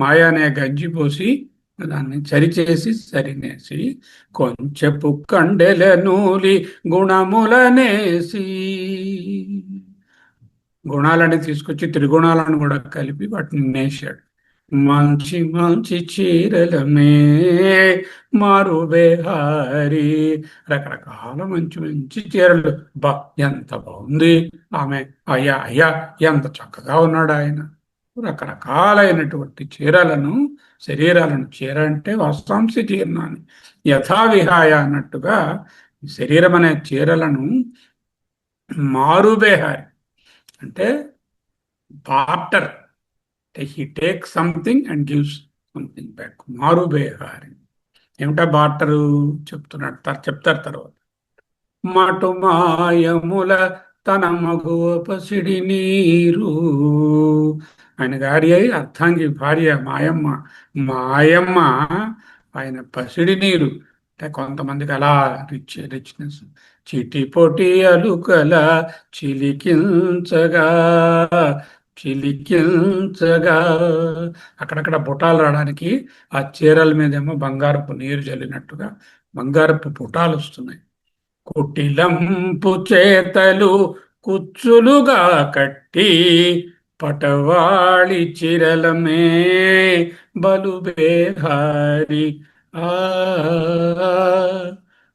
మాయ అనే గంజి పోసి దాన్ని సరిచేసి సరినేసి కొంచెపు కండెల నూలి గుణములనేసి, గుణాలని తీసుకొచ్చి త్రిగుణాలను కూడా కలిపి వాటిని నేసాడు. మంచి మంచి చీరలమే మారు బేహారి, రకరకాల మంచి మంచి చీరలు. బా, ఎంత బాగుంది ఆమె! అయ్యా అయ్యా, ఎంత చక్కగా ఉన్నాడు ఆయన! రకరకాలైనటువంటి చీరలను, శరీరాలను, చీర అంటే వస్త్రాంశ జీర్ణాన్ని యథావిహాయ అన్నట్టుగా శరీరం అనే చీరలను మారుబేహారి అంటే barter, he take something and gives something back. మారుబేహారి ఏమిటా బార్టరు చెప్తున్నాడు, చెప్తారు తర్వాత. మటు మాయముల తన మగువ పసిడి నీరు, ఆయన గారి అయి అర్థాంగి భార్య మాయమ్మ. మాయమ్మ ఆయన పసిడి నీరు. అంటే కొంతమందికి అలా రిచ్నెస్. చిటిపొటి అలుకల చిలికించగా, చిలికించగా, అక్కడక్కడ బుటాలు రావడానికి ఆ చీరల మీదేమో బంగారపు నీరు చల్లినట్టుగా బంగారపు పుటాలు వస్తున్నాయి. కుటిలంపు చేతలు కుచ్చులుగా కట్టి పటవాళి చిరలమే బలుబేహారి. ఆ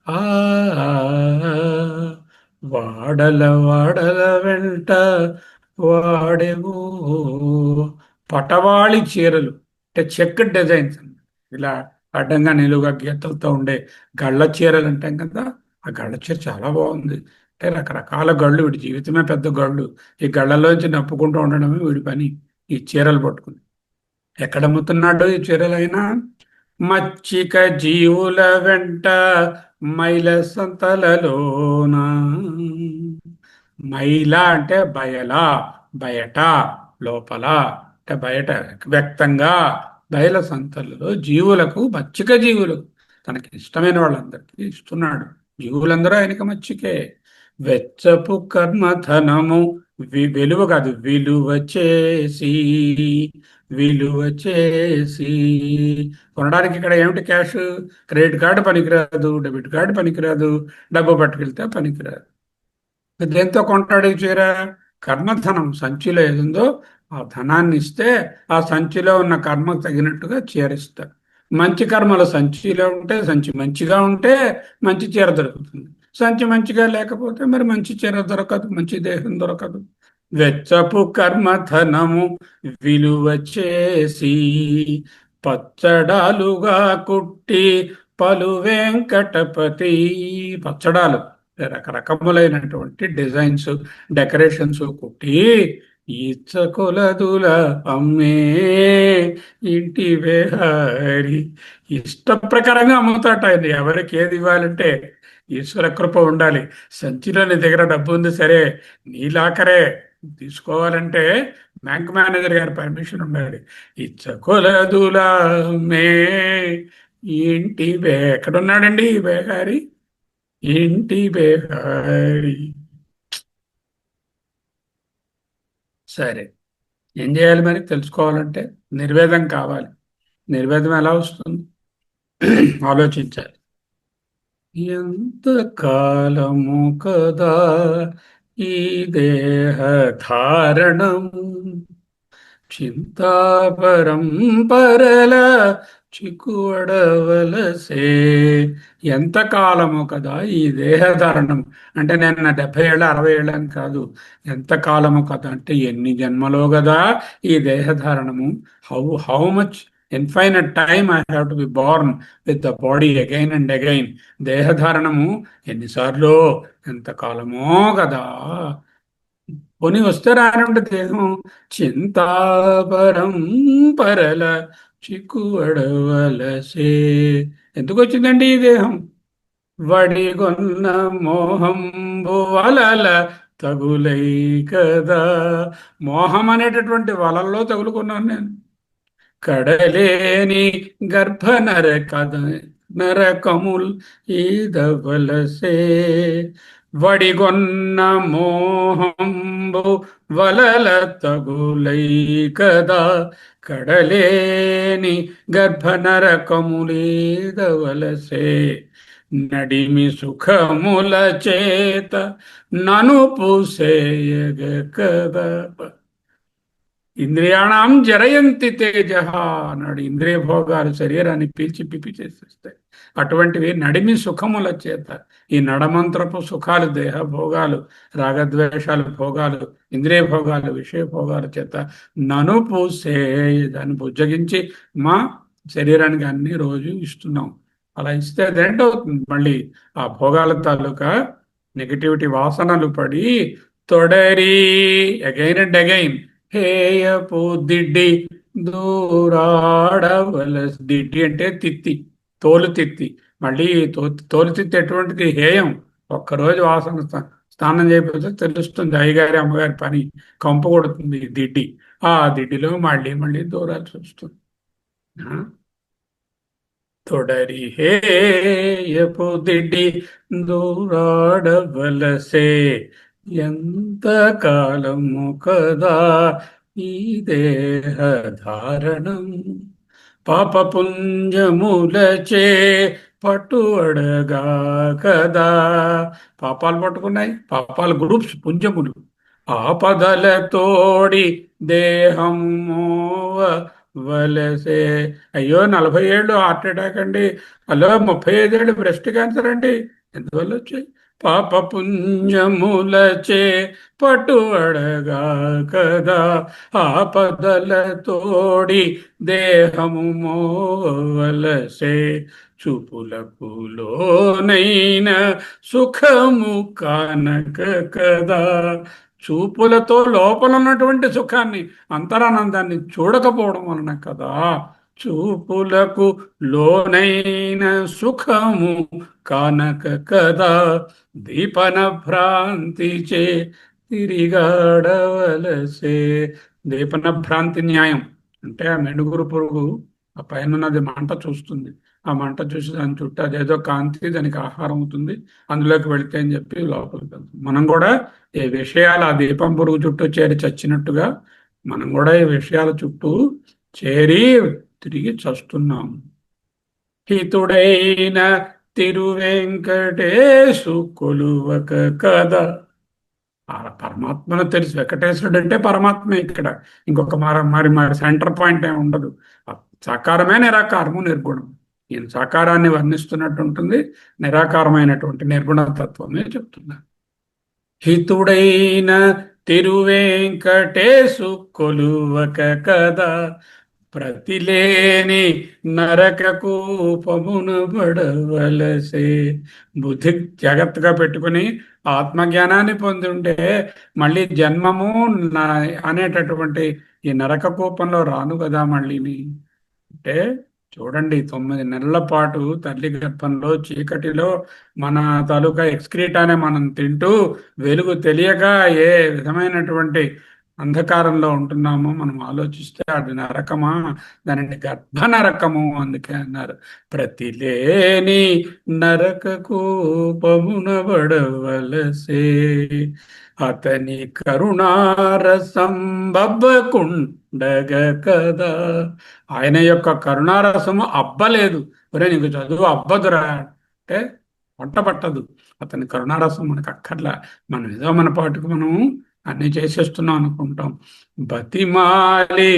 ఆ వాడల వాడల వెంట వాడేవో పటవాళి చీరలు, అంటే చెక్ డిజైన్స్ అన్నమాట. ఇలా అడ్డంగా నిలువుగా గీతలతో ఉండే గళ్ళ చీరలు అంటాం కదా, ఆ గళ్ళ చీర చాలా బాగుంది. అంటే రకరకాల గళ్ళు, వీడి జీవితమే పెద్ద గళ్ళు. ఈ గళ్ళలోంచి నప్పుకుంటూ ఉండడమే వీడి పని, ఈ చీరలు పట్టుకుని. ఎక్కడ అమ్ముతున్నాడు ఈ చీరలైనా? మచ్చిక జీవుల వెంట మైల సంతలలోన. మైల అంటే బయలా, బయట, లోపల, అంటే బయట వ్యక్తంగా, బయల సంతలలో జీవులకు, మచ్చిక జీవులకు, తనకి ఇష్టమైన వాళ్ళందరికీ ఇస్తున్నాడు. జీవులందరూ ఆయనకి మచ్చికే. వెచ్చపు కర్మధనము వెలువ కాదు, విలువ చేసి, విలువ చేసి. కొనడానికి ఇక్కడ ఏమిటి? క్యాష్. క్రెడిట్ కార్డు పనికిరాదు, డెబిట్ కార్డు పనికిరాదు, డబ్బు పట్టుకెళ్తే పనికిరాదు. దేంతో కొంటాడు ఈ చీర? కర్మధనం సంచిలో ఏదుందో ఆ ధనాన్ని ఇస్తే ఆ సంచిలో ఉన్న కర్మకు తగినట్టుగా చీర ఇస్తారు. మంచి కర్మలు సంచిలో ఉంటే, సంచి మంచిగా ఉంటే మంచి చీర దొరుకుతుంది. సంచి మంచిగా లేకపోతే మరి మంచి చీర దొరకదు, మంచి దేహం దొరకదు. వెచ్చపు కర్మధనము విలువ చేసి పచ్చడాలుగా కుట్టి పలు వెంకటపతి. పచ్చడాలు రకరకములైనటువంటి డిజైన్స్, డెకరేషన్స్ కుట్టి ఈచ్చకొలదుల అమ్మే ఇంటి వేహారి. ఇష్ట ప్రకారంగా అమ్ముతాట ఆయన. ఎవరికి ఏది ఇవ్వాలంటే ఈశ్వర కృప ఉండాలి. సంచిలో నీ దగ్గర డబ్బు ఉంది సరే, నీ లాకరే తీసుకోవాలంటే బ్యాంక్ మేనేజర్ గారి పర్మిషన్ ఉండాలి. ఇచ్చకొలదుల అమ్మే ఇంటి ఎక్కడున్నాడండి ఈ బేహారి? ఇంటి బేహారి. సరే, ఏం చేయాలి మరి తెలుసుకోవాలంటే? నిర్వేదం కావాలి. నిర్వేదం ఎలా వస్తుంది? ఆలోచించాలి. ఎంత కాలము కదా ఈ దేహ ధారణము, చింతాపరం పరల చిక్కువడవలసే. ఎంత కాలము కదా ఈ దేహధారణం అంటే, నేను నా 70 ఏళ్ళ 60 ఏళ్ళ అని కాదు. ఎంత కాలము కదా అంటే ఎన్ని జన్మలో కదా ఈ దేహధారణము. How much infinite time I have to be born with the body again and again. దేహధారణము ఎన్నిసార్లు, ఎంత కాలమో కదా. కొని వస్తే రానుంటే దేహం చింతాపరం పరల చిక్కువడవలసే. ఎందుకు వచ్చిందండి ఈ దేహం? వడిగొన్న మోహంబు వలల తగులై కదా. మోహం అనేటటువంటి వలల్లో తగులుకున్నాను నేను. కడలేని గర్భనర కథ, నరకముల్ ఈదవలసే వడిగొన్న మోహంబు వలల తగులై కదా కడలేని గర్భ నరకములీదవలసే నడిమి సుఖముల చేత నను పూసేయగ కదా. ఇంద్రియాణం జరయంతి తేజ అన్నాడు. ఇంద్రియ భోగాలు శరీరాన్ని పీల్చి పిప్పి చేసేస్తాయి. అటువంటివి నడిమి సుఖముల చేత, ఈ నడమంత్రపు సుఖాలు, దేహ భోగాలు, రాగద్వేషాలు భోగాలు, ఇంద్రియ భోగాలు, విషయ భోగాల చేత నను పూసే, దాన్ని బుజ్జగించి మా శరీరానికి అన్ని రోజు ఇస్తున్నాం. అలా ఇస్తే అదేంటవుతుంది, మళ్ళీ ఆ భోగాల తాలూకా నెగటివిటీ వాసనలు పడి తొడరి అగైన్ అండ్ అగైన్ హేయపు దిడ్డి దూరాడవలస్. దిడ్డి అంటే తిత్తి, తోలు తిత్తి. మళ్ళీ తోలు తిత్తి ఎటువంటిది, హేయం. ఒక్కరోజు వాసన స్నానం చేయకపోతే తెలుస్తుంది, అయ్యగారి అమ్మగారి పని కంపు కొడుతుంది దిడ్డి. ఆ దిడ్డిలో మళ్ళీ మళ్ళీ దూరాల్సి వస్తుంది. తొడరి హేయపు దిడ్డి దూరాడవలసే ఎంత కాలము కదా ఈ దేహధారణం పాపపుంజములచే పట్టు అడగా కదా. పాపాలు పట్టుకున్నాయి, పాపాల గ్రూప్స్, పుంజములు. ఆపదల తోడి దేహం వలసే. అయ్యో 40 ఏళ్ళు హార్ట్ అటాక్ అండి, అలో 35 ఏళ్ళు బ్రెస్ట్ క్యాన్సర్ అండి, ఎందువల్ల వచ్చాయి? పాప పుంజములచే పటు అడగా కదా ఆపదల తోడి దేహము మోవలసే చూపులకు లోనైన సుఖము కానక కదా. చూపులతో లోపల ఉన్నటువంటి సుఖాన్ని, అంతరానందాన్ని చూడకపోవడం వలన కదా. చూపులకు లోనైన సుఖము కానక కదా దీపన భ్రాంతి చే తిరిగాడవలసే. దీపన భ్రాంతి న్యాయం అంటే, ఆ మెనుగురు పురుగు ఆ పైన ఉన్నది మంట చూస్తుంది, ఆ మంట చూసి దాని చుట్టూ అదేదో కాంతి, దానికి ఆహారం అవుతుంది, అందులోకి వెళితే అని చెప్పి లోపలికి వెళ్తుంది. మనం కూడా ఈ విషయాలు ఆ దీపం పురుగు చుట్టూ చేరి చచ్చినట్టుగా మనం కూడా ఈ విషయాల చుట్టూ చేరి తిరిగి చస్తున్నాం. హితుడైన తిరువెంకటేశు కొలువక కదా. ఆ పరమాత్మను తెలుసు, వెంకటేశ్వరుడు అంటే పరమాత్మ. ఇక్కడ ఇంకొక మరి మరి సెంటర్ పాయింట్ ఏమి ఉండదు. సాకారమే నిరాకారము నిర్గుణం. ఈయన సాకారాన్ని వర్ణిస్తున్నట్టు ఉంటుంది, నిరాకారమైనటువంటి నిర్గుణ తత్వమే చెప్తున్నా. హితుడైన తిరువెంకటేశు కొలువక కదా ప్రతిలేని నరక కూపమున పడవలసే. బుద్ధి జాగ్రత్తగా పెట్టుకుని ఆత్మజ్ఞానాన్ని పొంది ఉంటే మళ్ళీ జన్మము అనేటటువంటి ఈ నరక కూపంలో రాను కదా మళ్ళీని. అంటే చూడండి, 9 నెలల పాటు తల్లి గర్భంలో చీకటిలో మన తాలూకా ఎక్స్క్రీటానే మనం తింటూ వెలుగు తెలియక ఏ విధమైనటువంటి అంధకారంలో ఉంటున్నామో మనం ఆలోచిస్తే అది నరకమా, దానిని గర్భ నరకము అందుకే అన్నారు. ప్రతిలేని నరక కూపమున పడవలసే అతని కరుణారసం బబ్బకుండగ కదా. ఆయన యొక్క కరుణారసము అబ్బలేదు. ఒరే నీకు చదువు అబ్బదురా అంటే వంట పట్టదు. అతని కరుణారసం మనకు అక్కర్లా, మనం ఏదో మన పాటుకు మనం అన్ని చేసేస్తున్నాం అనుకుంటాం. బతిమాలి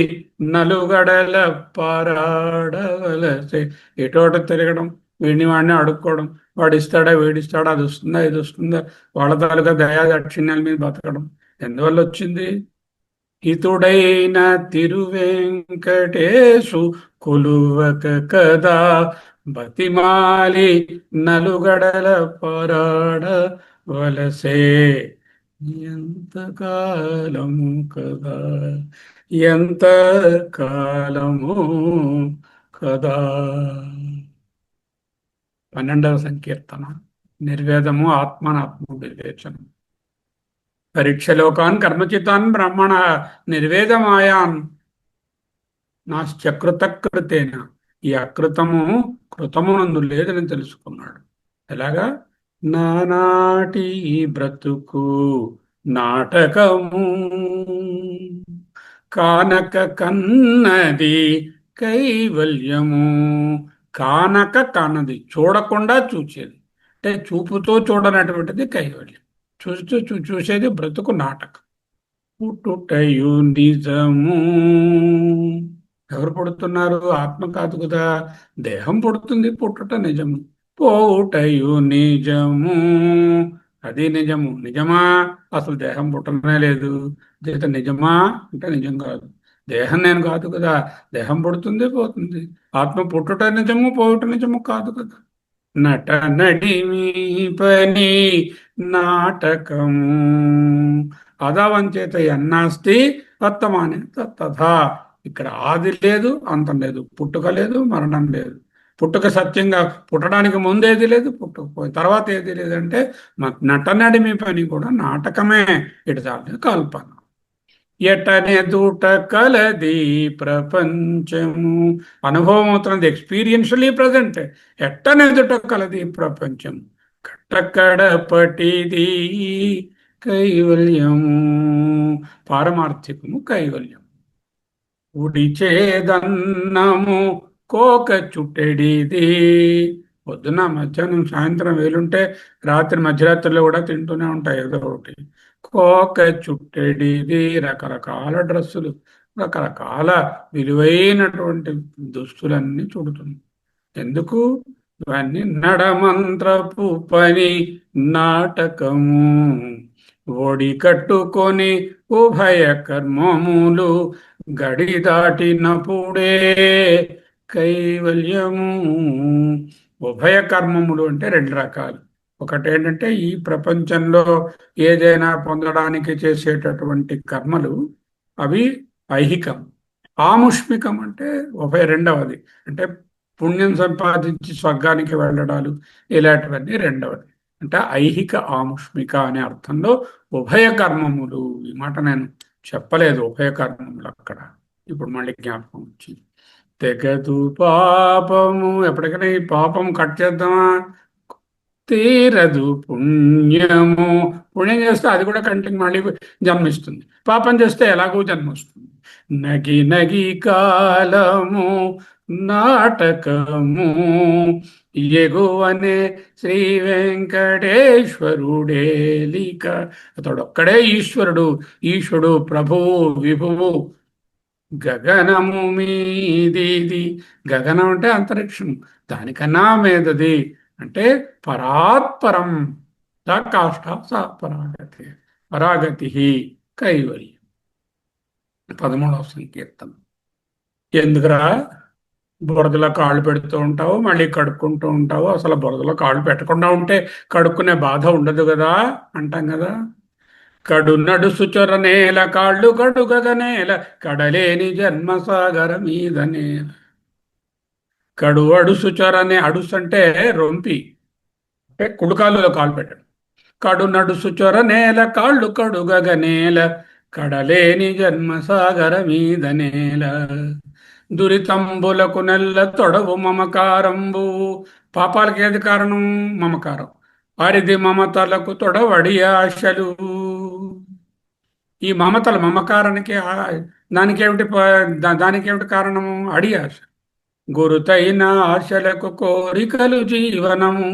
నలుగడల పారాడవలసే. ఎటోట తిరగడం, వీడిని వాడిని అడుక్కోవడం, వాడు ఇస్తాడా వీడిస్తాడా, అది వస్తుందా ఇది వస్తుందా, వాళ్ళ తాలూకా దయా దాక్షిణ్యాల మీద బతకడం ఎందువల్ల వచ్చింది? హితుడైన తిరువెంకటేశు కొలువక కదా బతిమాలి నలుగడల పరాడ వలసే. ఎంత కాలము కదా, ఎంత కాలము కదా. 12వ సంకీర్తన. నిర్వేదము ఆత్మనాత్మ వివేచనం. పరీక్షలోకాన్ కర్మచితాన్ బ్రహ్మణ నిర్వేదమాయాన్ నాశ్చకృతకృతేన. ఈ అకృతము కృతమునందు లేదని తెలుసుకున్నాడు. ఎలాగా? నానాటి ఈ బ్రతుకు నాటకము కానక కన్నది కైవల్యము. కానక కన్నది, చూడకుండా చూసేది, అంటే చూపుతో చూడనటువంటిది కైవల్యం. చూస్తూ చూసేది బ్రతుకు నాటకం. పుట్టుటయు నిజము. ఎవరు పుడుతున్నారు? ఆత్మ కాదు కదా, దేహం పుడుతుంది, పుట్టుట నిజము. పోవుటయు నిజము, అది నిజము. నిజమా? అసలు దేహం పుట్టనే లేదు. జీవితం నిజమా అంటే నిజం కాదు. దేహం నేను కాదు కదా, దేహం పుడుతుంది పోతుంది. ఆత్మ పుట్టుట నిజము, పోవుట నిజము కాదు కదా. నట నడిమి పని నాటకము. అదావంచేత ఎన్నాస్తి వర్తమానే తథా. ఇక్కడ ఆది లేదు, అంతం లేదు, పుట్టుక లేదు, మరణం లేదు. పుట్టుక సత్యంగా, పుట్టడానికి ముందేది లేదు, పుట్టుకుపోయి తర్వాత ఏది లేదంటే నటనడిమి పని కూడా నాటకమే. ఇటు చాలు కల్పన. ఎటనే దూట కలది ప్రపంచము. అనుభవం అవుతున్నది, ఎక్స్పీరియన్షియలీ ప్రజెంట్. ఎట్టనే దుట కలది ప్రపంచం, కట్టకడపటిది కైవల్యము. పారమార్థికము కైవల్యం. ఉడిచేదన్నము కోక చుట్టెడిది. పొద్దున మధ్యాహ్నం సాయంత్రం వేలుంటే రాత్రి మధ్యరాత్రిలో కూడా తింటూనే ఉంటాయి ఏదో ఒకటి. కోక చుట్టెడిది, రకరకాల డ్రెస్సులు, రకరకాల విలువైనటువంటి దుస్తులన్నీ చుడుతుంది. ఎందుకు? ఇవన్నీ నడమంత్రపు పని నాటకము. ఓడి కట్టుకొని ఉభయ కర్మములు గడి దాటినప్పుడే కైవల్యము. ఉభయ కర్మములు అంటే రెండు రకాలు. ఒకటి ఏంటంటే ఈ ప్రపంచంలో ఏదైనా పొందడానికి చేసేటటువంటి కర్మలు, అవి ఐహికం. ఆముష్మికం అంటే ఉభయ రెండవది, అంటే పుణ్యం సంపాదించి స్వర్గానికి వెళ్ళడాలు, ఇలాంటివన్నీ రెండవది. అంటే ఐహిక ఆముష్మిక అనే అర్థంలో ఉభయ కర్మములు. ఈ మాట నేను చెప్పలేదు, ఉభయ కర్మములు అక్కడ. ఇప్పుడు మళ్ళీ జ్ఞాపకం వచ్చింది. తెగదు పాపము. ఎప్పటికైనా ఈ పాపం కట్ చేద్దామా? తీరదు పుణ్యము. పుణ్యం చేస్తే అది కూడా కంటికి మళ్ళీ జన్మిస్తుంది. పాపం చేస్తే ఎలాగో జన్మ వస్తుంది. నగి నగి కాలము నాటకము ఎగువనే శ్రీ వెంకటేశ్వరుడేలిక. అతడు ఒక్కడే ఈశ్వరుడు. ఈశ్వరుడు ప్రభువు విభువు. గగనము మీది. గగనం అంటే అంతరిక్షం, దానికన్నా మీదది అంటే పరాత్పరం. కాష్ట సా పరాగతి. పరాగతి కైవల్యం. 13వ సంకీర్తనం. ఎందుకురా బురదలో కాళ్ళు పెడుతూ ఉంటావు, మళ్ళీ కడుక్కుంటూ ఉంటావు? అసలు బురదలో కాళ్ళు పెట్టకుండా ఉంటే కడుక్కునే బాధ ఉండదు కదా అంటాం కదా. కడు నడుసుచొర నేల కాళ్ళు కడుగద నేల కడలేని జన్మసాగర మీద నేల. కడు అడుసుచొరనే, అడుసు అంటే రొంపి, అంటే కుడికాలులో కాలు పెట్టడం. కడు నడుసుచొర నేల కాళ్ళు కడుగగ నేల కడలేని జన్మసాగర మీద నేల. దురితంబులకు నెల్ల తొడవు మమకారంబు. పాపాలకి ఏది కారణం? మమకారం. వారిది మమతలకు తొడవడి ఆశలు. ఈ మమతలు, మమకారానికి దానికేమిటి కారణము? అడి ఆశ. గురుతైన ఆశలకు కోరికలు జీవనము.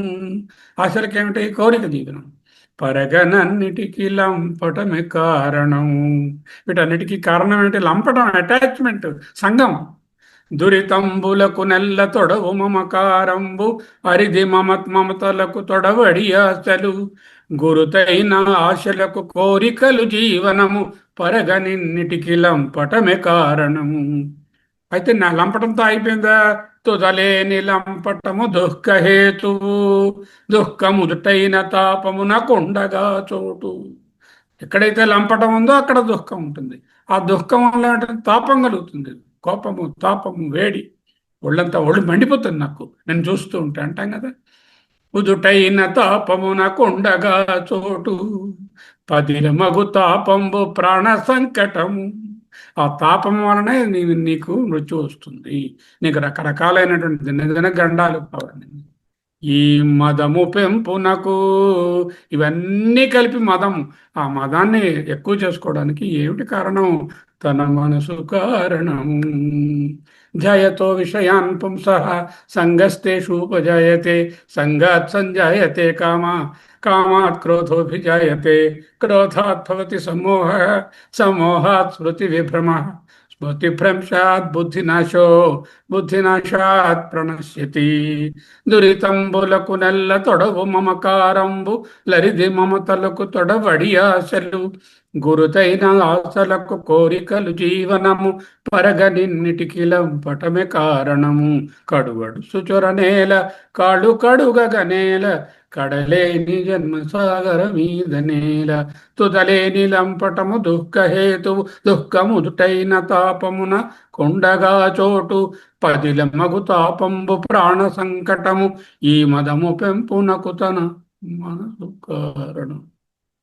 ఆశలకేమిటి? కోరిక జీవనం. పరగనన్నిటికీ లంపటమే కారణం. వీటన్నిటికీ కారణం ఏమిటి? లంపటం, అటాచ్మెంట్, సంగం. దురితంబులకు నెల్ల తొడవు మమకారంబు అరిది మమతలకు తొడవడి ఆశలు. గురుతైన ఆశలకు కోరికలు జీవనము పరగనిన్నిటికి లంపటమే కారణము. అయితే నా లంపటంతో అయిపోయిందా? తుదలేని లంపటము దుఃఖహేతువు. దుఃఖముదుటైన తాపమునకుండగా చోటు. ఎక్కడైతే లంపటం ఉందో అక్కడ దుఃఖం ఉంటుంది. ఆ దుఃఖం వల్ల తాపం కలుగుతుంది. కోపము, తాపము, వేడి, ఒళ్ళు మండిపోతుంది నాకు నేను చూస్తూ ఉంటే అంటాం కదా. ఉదుటైన తాపమునకుండగా చోటు పదిల మగు తాపంబు ప్రాణ సంకటము. ఆ తాపం వలనే నీకు మృత్యు వస్తుంది. నీకు రకరకాలైనటువంటి దినదిన గండాలు కావాలి. ఈ మదము పెంపునకు, ఇవన్నీ కలిపి మదము. ఆ మదాన్ని ఎక్కువ చేసుకోవడానికి ఏమిటి కారణం? తన మనసు కారణము. జయతో విషయాన్ పుంసః సంగస్తేషూపజాయతే, సంగాత్ సంజాయతే కామ, కామాత్ క్రోధోభిజాయతే, క్రోధాత్ భవతి సమ్మోహ, సమ్మోహాత్ స్మృతి విభ్రమ, స్మృతిభ్రంశాత్ బుద్ధినాశో, బుద్ధినాశాత్ ప్రణశ్యతి. దురితంబులకు నెల్ల తొడవు మమకారంబు, లరిది మమతలకు తొడవడి ఆశలు, గురుతైన ఆశలకు కోరికలు జీవనము, పరగనిన్నిటికి లంపటమే కారణము. కడువడు సుచొర నేల, కాడు కడుగగ నేల, కడలేని జన్మ సాగర మీద నేల, తుదలేని లంపటము దుఃఖహేతువు, దుఃఖముదుటైన తాపమున కొండగా చోటు, పదిలమగు తాపంబు ప్రాణ సంకటము, ఈ మదము పెంపునకు తన మనసు కారణం.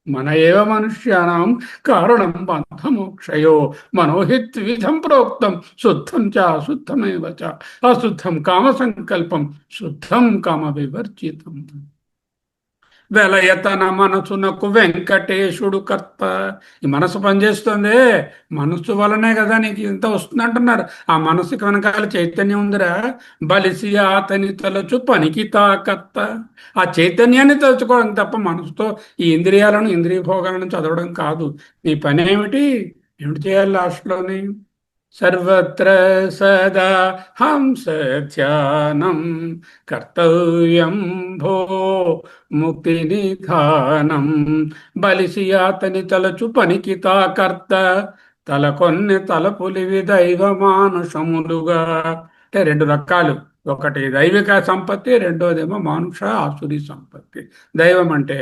మన ఏవ మనుష్యానాం కారణం బంధమోక్షయో, మనోహిత్విధం ప్రోక్తం శుద్ధం చ అశుద్ధమేవ చ, అశుద్ధం కామ సంకల్పం, శుద్ధం కామ వివర్జితం. వెలయతన మనసునకు వెంకటేశుడు కర్త. ఈ మనసు పనిచేస్తుంది, మనసు వలనే కదా నీకు ఇంత వస్తుంది అంటున్నారు. ఆ మనసుకి వెనకాల చైతన్యం ఉందిరా. బలిసి అతని తలచు పనికి తాకర్త. ఆ చైతన్యాన్ని తలుచుకోవడం తప్ప మనసుతో ఈ ఇంద్రియాలను, ఇంద్రియ భోగాలను చదవడం కాదు. నీ పని ఏమిటి? ఏమిటి చేయాలి లాస్ట్లోని? సర్వత్ర సదా హంస ధ్యానం కర్తవ్యం భో ముక్తి నిధానం. బలిసి అతని తలచు పనికి తాకర్త, తల కొన్ని తలపులివి దైవ మానుషములుగా. అంటే రెండు రకాలు, ఒకటి దైవిక సంపత్తి, రెండోదేమో మానుష ఆసురి సంపత్తి. దైవం అంటే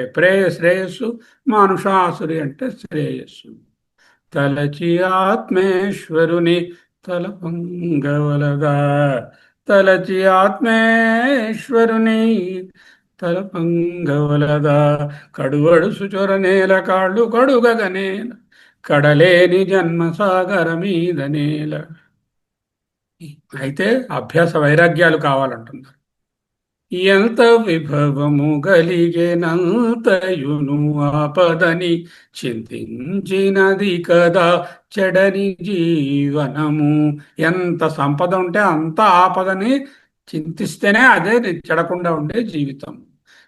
శ్రేయస్సు, మానుష ఆసురి అంటే శ్రేయస్సు. తలచి ఆత్మేశ్వరుని తలపంగవలగా, తలచి ఆత్మేశ్వరుని తలపంగవలగా, కడువడు సుచొర నేల, కాళ్ళు కడుగగ నేల, కడలేని జన్మ సాగర మీద నేల. అయితే అభ్యాస వైరాగ్యాలు కావాలంటున్నారు. ఎంత విభవము గలిగెనంతయును ఆపదని చింతించినది కదా చెడని జీవనము. ఎంత సంపద ఉంటే అంత ఆపదని చింతిస్తేనే అదే చెడకుండా ఉండే జీవితం.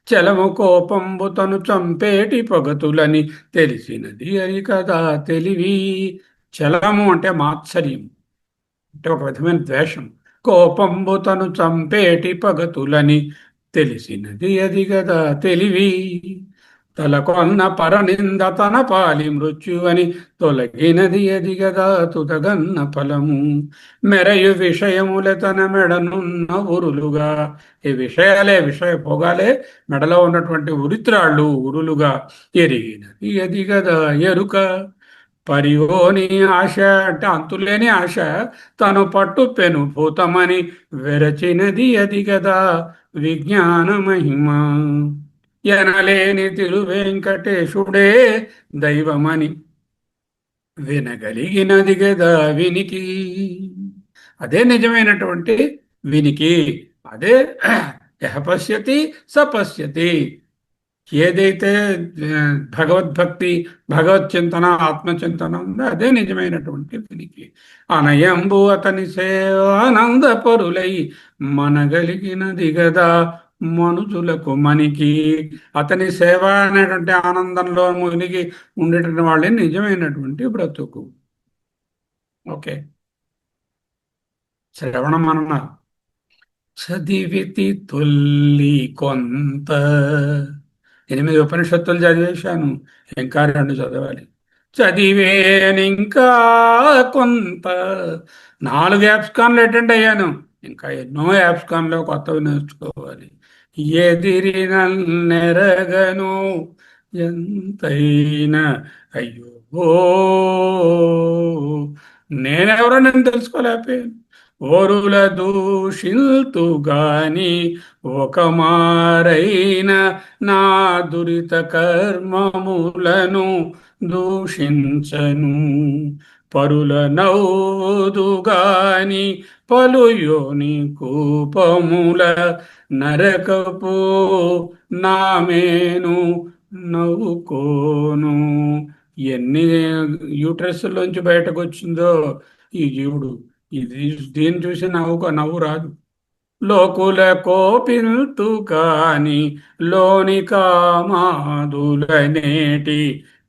చలము కోపంబు తను చంపేటి పగతులని తెలిసినది అది కదా తెలివి. చలము అంటే మాత్సర్యం, అంటే ఒక విధమైన ద్వేషం. కోపంబు తను చంపేటి పగతులని తెలిసినది అది గదా తెలివి. తలకొన్న పరనింద తన పాలి మృత్యువని తొలగినది అది గదా తుదగన్న ఫలము. మెరయు విషయముల తన మెడనున్న ఉరులుగా, ఈ విషయాలే, విషయ భోగాలే మెడలో ఉన్నటువంటి ఉరిత్రాళ్ళు ఉరులుగా ఎరిగినది అది గదా ఎరుక. పరివోని ఆశ అంటే అంతులేని ఆశ, తను పట్టు పెను భూతమని వెరచినది అది గదా విజ్ఞాన మహిమ. ఎనలేని తిరువెంకటేశుడే దైవమని వినగలిగినది గదా వినికి. అదే నిజమైనటువంటి వినికి. అదే యః పశ్యతి స పశ్యతి. ఏదైతే భగవద్భక్తి, భగవచ్చింతన, ఆత్మచింతన ఉందో అదే నిజమైనటువంటి వినికి. అనయంబు అతని సేవానంద పరులై మనగలిగినది గదా మనుషులకు మనికి. అతని సేవ అనేటువంటి ఆనందంలో మునిగి ఉండేటువంటి వాళ్ళే నిజమైనటువంటి బ్రతుకు. ఓకే, శ్రవణ మనన చదివితి తొల్లి కొంత. 8 ఉపనిషత్తులు చదివేశాను, ఇంకా 2 చదవాలి. చదివేనింకా కొంత. 4 యాప్స్కాన్లు అటెండ్ అయ్యాను, ఇంకా ఎన్నో యాప్స్కాన్లో కొత్తవి నేర్చుకోవాలి. ఎదిరిన నెరగను ఎంతైనా అయ్యో నేనెవరో నేను తెలుసుకోలేకపోయాను. ఓరుల దూషిల్తుగాని ఒక మారైన నా దురిత కర్మములను దూషించను. పరుల నవ్వుదుగాని పలుయోని కూపముల నరకపు నామేను నవ్వుకోను. ఎన్ని యూట్రస్లోంచి బయటకు వచ్చిందో ఈ జీవుడు. ఇది దీన్ని చూసి నవ్వు రాదు. లోకుల కోపింతు కాని లోని కామాదులనేటి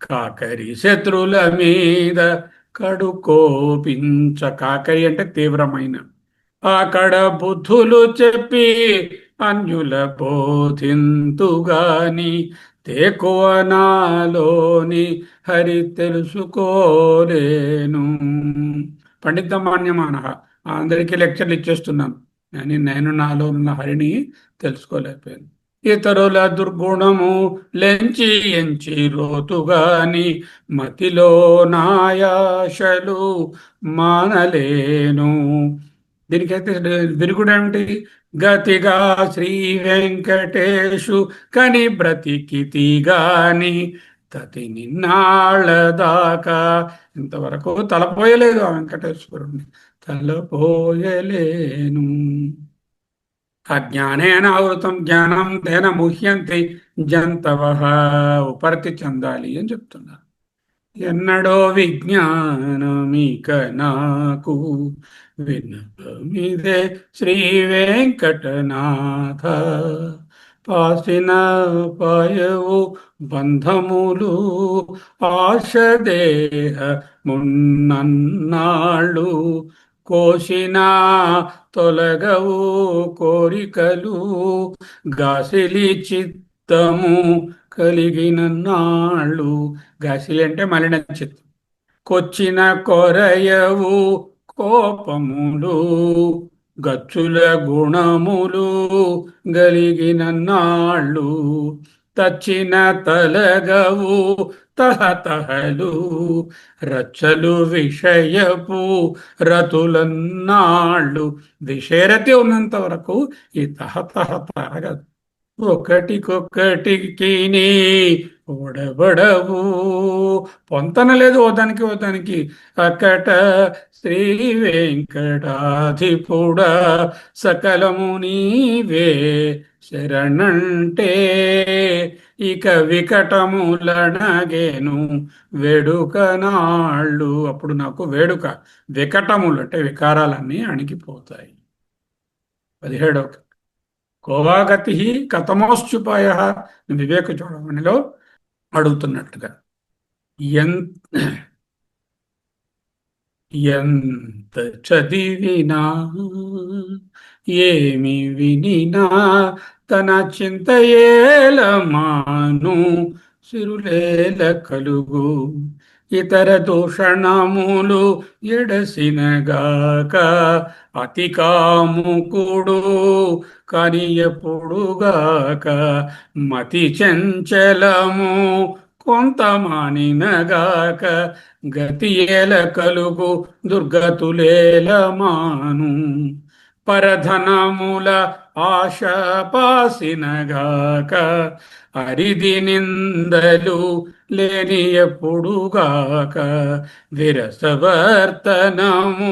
కాకరి శత్రుల మీద కడు కోపించ. కాకరి అంటే తీవ్రమైన అక్కడ బుద్ధులు చెప్పి అన్యుల బోధింతుగాని తేకువ నాలోని హరి తెలుసుకోలేను. పండితమాన్యమానః. అందరికీ లెక్చర్లు ఇచ్చేస్తున్నాను అని నేను నాలో ఉన్న హరిని తెలుసుకోలేకపోయాను. ఇతరుల దుర్గుణము లెంచి ఎంచి రోతుగాని మతిలో నాయాశలు మానలేను. దీనికైతే విరుగుడు ఏమిటి? గతిగా శ్రీ వెంకటేశు కని బ్రతికితి గాని తతి నిన్నాళ్ళ దాకా ఇంతవరకు తలపోయలేదు ఆ వెంకటేశ్వరుణ్ణి, తలపోయలేను. అజ్ఞానేన ఆవృతం జ్ఞానం తేన ముహ్యంతి జంతవః. ఉపరతి చెందాలి అని చెప్తున్నారు. ఎన్నడో విజ్ఞానమిక నాకు విన్నపమిదే శ్రీ వెంకటనాథ. పాసిన పాయవు బంధములు ఆశదేహ మున్నన్నాళ్ళు కోసిన తొలగవు కోరికలు గాసిలి చిత్తము కలిగిన నాళ్ళు. గాసిలి అంటే మలిన చిత్తం. కొచ్చిన కొరయవు కోపములు గచ్చుల గుణములు గలిగిన నాళ్ళు తచ్చిన తలగవు తహతహలు రచ్చలు విషయపు రతులన్నాళ్ళు. విషయరతి ఉన్నంత వరకు ఈ తహతహ తరగదు. ఒకటికొక్కటికి నీ ఓడబడవు. పొంతన లేదు ఓదానికి అక్కట శ్రీ వెంకటాధిపుడా సకలము నీవే శరణంటే ఇక వికటములనగేను వేడుక నాళ్ళు. అప్పుడు నాకు వేడుక. వికటములు అంటే వికారాలన్నీ అణిగిపోతాయి. 17వ కోవాగతి కథమోశ్చుపాయ వివేక చూడమనిలో అడుగుతున్నట్టుగా. ఎంత చదివినా ఏమి వినినా తన చింత ఏలమాను సిరులేల కలుగు. ఇతర దూషణములు ఎడసినగాక అతి కాముకుడు కాని ఎప్పుడుగాక మతి చంచలము కొంత మానినగాక గతి ఏల కలుగు దుర్గతులేల మాను. పరధనముల ఆశ పాసినగాక అరిది నిందలు లేని ఎప్పుడుగాక విరసవర్తనము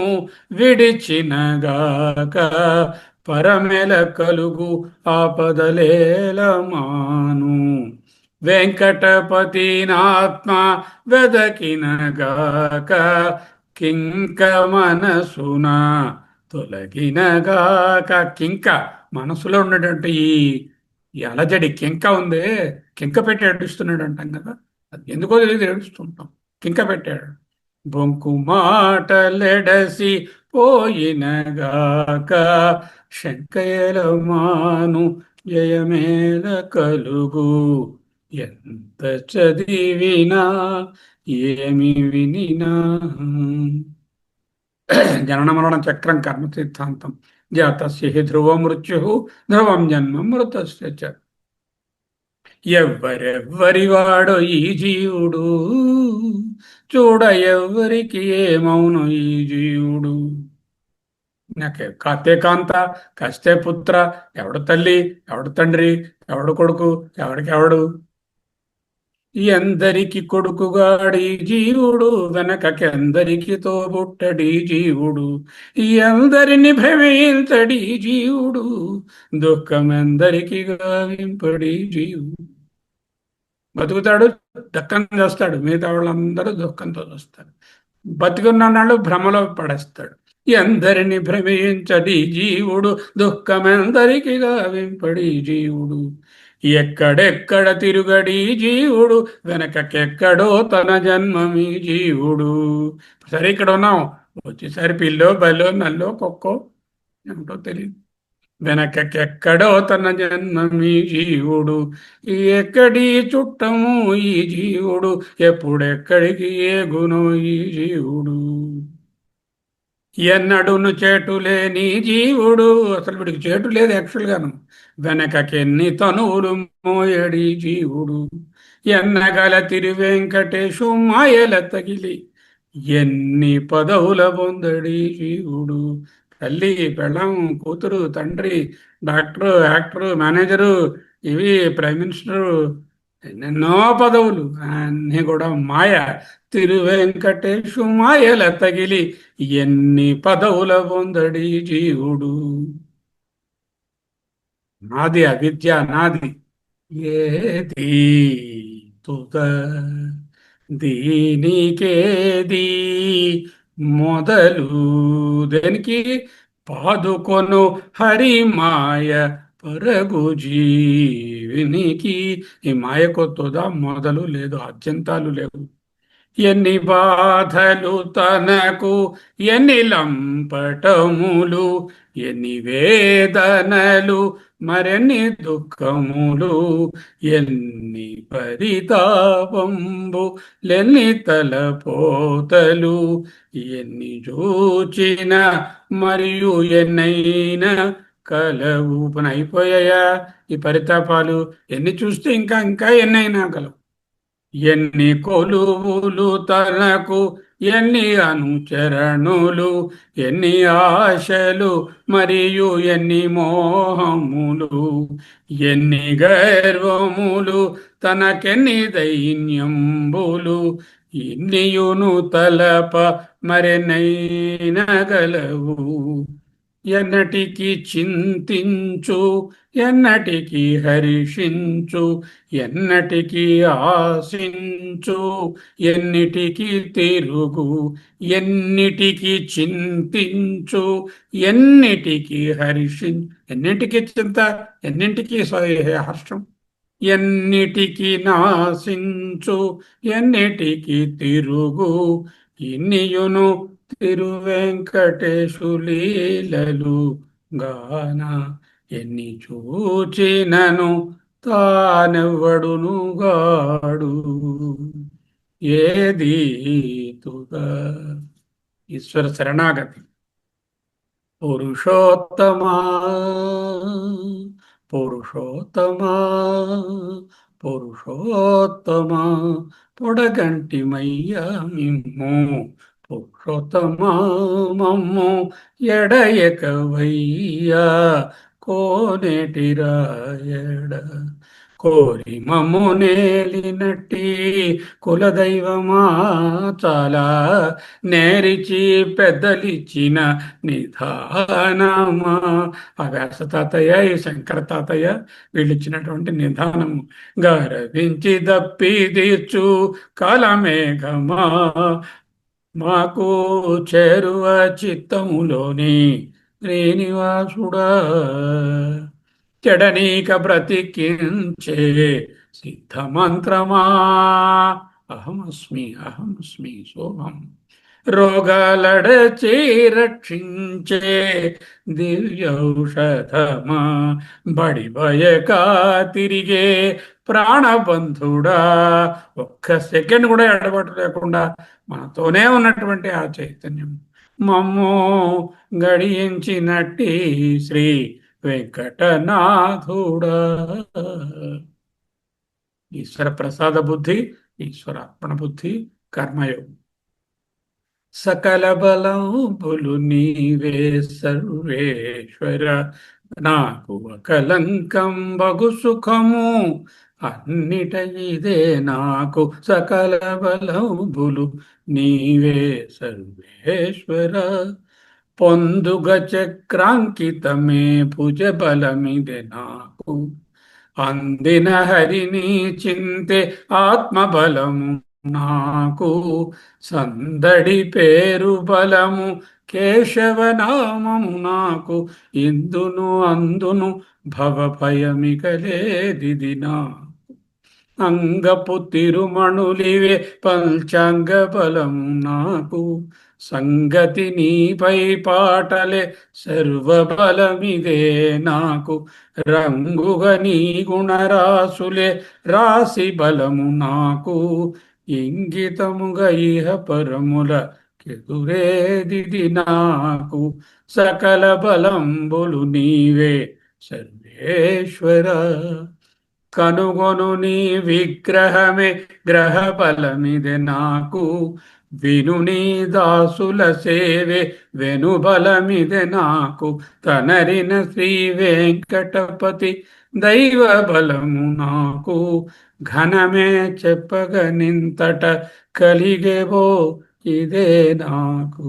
విడిచినగాక పరమెల కలుగు ఆపదలేల మాను. వెంకటపతినాత్మ వెదకినగాక కింక మనసున తొలగినగాక. కింక మనసులో ఉన్నటువంటి ఈ అలజడి కింక ఉందే, కింక పెట్టి ఏడుస్తున్నాడు అంటాం కదా, అది ఎందుకో తెలియదు ఏడుస్తుంటాం. కింక పెట్టాడు. బొంకు మాటలెడసి పోయినగాక శంకయలమాను జయమేల కలుగు. ఎంత చదివినా ఏమి వినినా. జనన మరణ చక్రం కర్మ సిద్ధాంతం. జాతస్య హి ధ్రువ మృత్యు ధ్రువం జన్మ మృతస్య చ. ఎవ్వరెవ్వరి వాడో ఈ జీవుడు, చూడ ఎవ్వరికి ఏమౌను ఈ జీవుడు. కాస్తే కాంత కస్తే పుత్ర. ఎవడు తల్లి, ఎవడు తండ్రి, ఎవడు కొడుకు, ఎవడికెవడు. ఎందరికి కొడుకుగాడి జీవుడు, వెనకకెందరికి తోబుట్టడి జీవుడు, ఎందరిని భ్రమించడి జీవుడు, దుఃఖమెందరికి గావింపడి జీవుడు. బతుకుతాడు, దుఃఖం చేస్తాడు, మిగతా వాళ్ళందరూ దుఃఖంతో వస్తారు. బతికున్నాళ్ళు భ్రమలో పడేస్తాడు. ఎందరిని భ్రమించడి జీవుడు, దుఃఖమెందరికి గావింపడి జీవుడు. ఎక్కడెక్కడ తిరుగడి జీవుడు, వెనకకెక్కడో తన జన్మమి జీవుడు. సరే ఇక్కడ ఉన్నాం, వచ్చేసరి పిల్లో బల్లో నల్లో కుక్కో ఏమిటో తెలియదు. వెనకకెక్కడో తన జన్మమి జీవుడు, ఎక్కడి చుట్టము ఈ జీవుడు, ఎప్పుడెక్కడికి ఏగునో ఈ జీవుడు. ఎన్నడును చేటు లేని జీవుడు, అసలు వీడికి చేటు లేదు యాక్చువల్గాను. వెనకకెన్ని తనువులు మోయడి జీవుడు, ఎన్నగల తిరువెంకటేశు మాయల తగిలి, ఎన్ని పదవుల పొందడి జీవుడు. తల్లి, పెళ్ళం, కూతురు, తండ్రి, డాక్టరు, యాక్టరు, మేనేజరు, ఇవి ప్రైమ్ మినిస్టరు, ఎన్నెన్నో పదవులు అన్నీ కూడా మాయ. తిరువెంకటేశు మాయల తగిలి, ఎన్ని పదవుల పొందడి జీవుడు. నాది అవిద్య, నాది ఏది తుద, దీనికేది మొదలు, దేనికి పాదుకొను హరి మాయ పరగు జీవినికి. ఈ మాయకు తుద మొదలు లేదు, అత్యంతాలు లేవు. ఎన్ని బాధలు తనకు, ఎన్ని లంపటములు, ఎన్ని వేదనలు, మరెన్ని దుఃఖములు, ఎన్ని పరితాపంబు, లెన్ని తలపోతలు, ఎన్ని చూచిన మరియు ఎన్నైనా కలవు. పని అయిపోయాయా ఈ పరితాపాలు? ఎన్ని చూస్తే ఇంకా ఇంకా ఎన్నైనా కలవు. ఎన్ని కొలువులు తనకు, ఎన్ని అనుచరణులు, ఎన్ని ఆశలు మరియు ఎన్ని మోహములు, ఎన్ని గర్వములు, తనకెన్ని దైన్యంబులు, ఇన్నియును తలప మరెనైనగలవు. ఎన్నటికి చింతించు, ఎన్నటికి హర్షించు, ఎన్నటికి ఆశించు, ఎన్నిటికి తిరుగు, ఎన్నిటికి చింతించు, ఎన్నిటికి ఎన్నింటికి చింత, ఎన్నింటికి హర్షం, ఎన్నిటికి నాశించు, ఎన్నిటికి తిరుగు, ఇన్నియును తిరువెంకటేశు లీలలు గాన, ఎన్ని చూచినను తానెవ్వడును గాడు. ఏది తుగా ఈశ్వర శరణాగతి. పురుషోత్తమా పురుషోత్తమా పురుషోత్తమా, పొడగంటి మయ్యా మిమ్ము పురుషోత్తమా, మమ్ము ఎడయకవయ్యా కోనేటి రాయడ. కోరి మమ్ము నేలినట్టి కులదైవమా, చాలా నేరిచి పెద్దలిచ్చిన నిధానమా. ఆ వ్యాస తాతయ్య, ఈ శంకర తాతయ్య వీళ్ళు ఇచ్చినటువంటి నిధానము. గరవించి దప్పి తీర్చు కాలమేఘమా, మాకు చేరువ చిత్తములోని శ్రీనివాసుడా, చెడనీక బ్రతికించే సిద్ధమంత్రమా. అహమస్మి అహమస్మి సోహం. రోగాలడచి రక్షించే దివ్యౌషధమా, బడి బయక తిరిగే ప్రాణబంధుడా, ఒక్క సెకండ్ కూడా ఎడబాటు లేకుండా మనతోనే ఉన్నటువంటి ఆ చైతన్యం, మమ్మో గడియించినట్టి శ్రీ వెంకటనాథుడా. ఈశ్వర ప్రసాద బుద్ధి, ఈశ్వర అర్పణ బుద్ధి, కర్మయోగం. సకల బలంబులు నీవే సర్వేశ్వర, నాకు అకలంకం బగు సుఖము అన్నిట ఇదే నాకు సకల బలంబులు నీవే సర్వేశ్వర. పొందుగ చక్రాంకితమే భుజ బలమిదే నాకు. అందిన హరిని చింతే ఆత్మబలము నాకు. సందడి పేరు బలము కేశవనామము నాకు. ఇందును అందును భవభయమికలేదిది నా. అంగపు తిరుమణులివే పంచాంగ బలము నాకు. సంగతి నీపై పాటలే సర్వబలమిదే నాకు. రంగుగ నీ గుణరాసులే రాసి బలము నాకు. ఇంగితముగ ఇహ పరముల కెదురేదిది నాకు. సకల బలంబులు నీవే సర్వేశ్వర. కనుగొను నీ విగ్రహమే గ్రహ బలమిదే నాకు. విను నీ దాసుల సేవే వెను బలమిదే నాకు. తనరిన శ్రీ వెంకటపతి దైవ బలము నాకు. ఘనమే చెప్పగనింతట కలిగేవో ఇదే నాకు.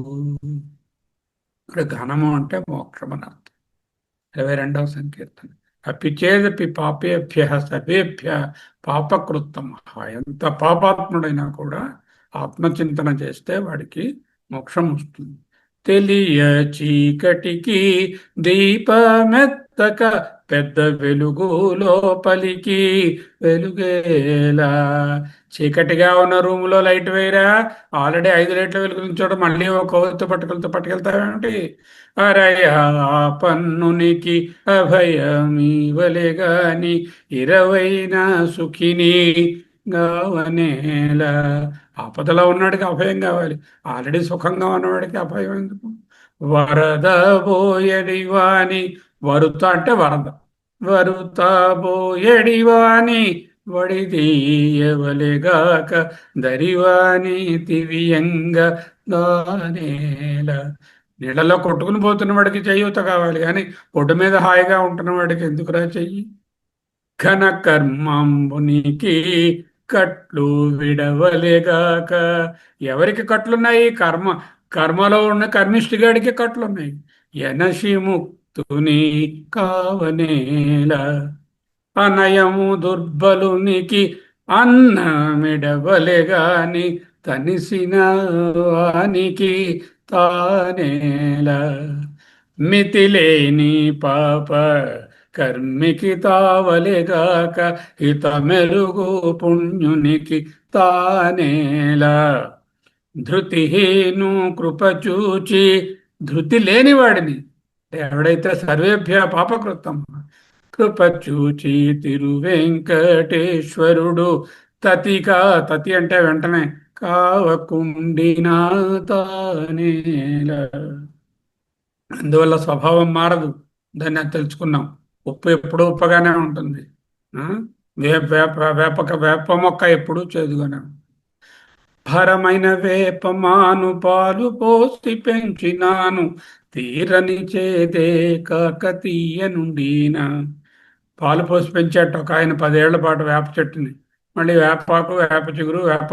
ఇక్కడ ఘనము అంటే మోక్షం అని అర్థం. 22వ సంకీర్తన. అపిచేదపి పాపేభ్య సర్వేభ్య పాపకృత్తమ. ఎంత పాపాత్ముడైనా కూడా ఆత్మచింతన చేస్తే వాడికి మోక్షం వస్తుంది. తెలియ చీకటికి దీపమెత్తక పెద్ద వెలుగు లోపలికి వెలుగేలా. చీకటిగా ఉన్న రూములో లైట్ వేయరా, ఆల్రెడీ 5 లైట్ల వెలుగునించోడు మళ్ళీ ఒక కొవ్వొత్తి పట్టుకెళ్తావేమిటి? అరయా పన్నునికి అభయమీవలే గాని ఇరవైన సుఖిని గావనేల. ఆపదలో ఉన్నవాడికి అభయం కావాలి, ఆల్రెడీ సుఖంగా ఉన్నవాడికి అభయం ఎందుకు? వరద బోయడివాని. వరుత అంటే వరద. వరుత బోయడివాని వడిదీయవలెగాక దరివాని తివియంగ దానేల. నీళ్ళలో కొట్టుకుని పోతున్న వాడికి చేయూత కావాలి, కానీ ఒడ్డు మీద హాయిగా ఉంటున్న వాడికి ఎందుకురా చెయ్యి? ఘన కర్మంబునికి కట్లు విడవలేగాక. ఎవరికి కట్లున్నాయి? కర్మలో ఉన్న కర్మిష్టిగాడికి కట్లున్నాయి. ఎనసి ముక్తుని కావనేల. అనయము దుర్బలునికి అన్నమిడవలెగాని తనిసిన వానికి తానేల. మితిలేని పాప కర్మికి తావలెగాక హితమెరుగు పుణ్యునికి తానేల. ధృతిహీను కృపచూచి. ధృతి లేనివాడిని, ఎవడైతే సర్వేభ్య పాపకృతం కృపచూచి తిరువెంకటేశ్వరుడు తతిగా. తతి అంటే వెంటనే కావకుండినా తానేల. అందువల్ల స్వభావం మారదు, దాన్ని అది తెలుసుకున్నాం. ఉప్పు ఎప్పుడూ ఉప్పగానే ఉంటుంది. ఆ? వేప మొక్క ఎప్పుడూ చేదుగానే ఉంటుంది. భరమైన వేపమాను పాలు పోసి పెంచినాను తీరని చేదే కాకతీయ నుండినా. పాలు పోసి పెంచేట ఒక ఆయన 10 ఏళ్ల పాటు వేప చెట్టుని. మళ్ళీ వేపాకు, వేప చిగురు, వేప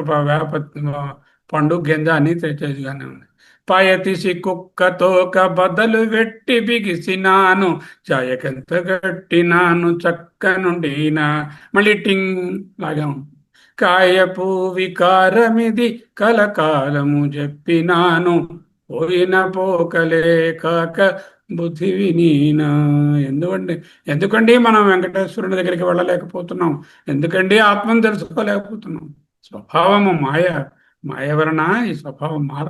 పండు, గింజ అన్ని తెచ్చేదిగానే ఉంది. పాయతీసి కుక్కతోక బద్దలు వెట్టి బిగిసినాను చాయకెంత గట్టినాను చక్క నుండినా. మళ్ళీ టింగ్ లాగా ఉంది. కాయపు వికారమిది కలకాలము చెప్పినాను పోయిన పోకలే కాక బుద్ధి వినీనా. ఎందుకండి మనం వెంకటేశ్వరుని దగ్గరికి వెళ్ళలేకపోతున్నాం? ఎందుకండి ఆత్మను తెలుసుకోలేకపోతున్నాం? స్వభావము మాయ. మాయ వలన ఈ స్వభావం మార.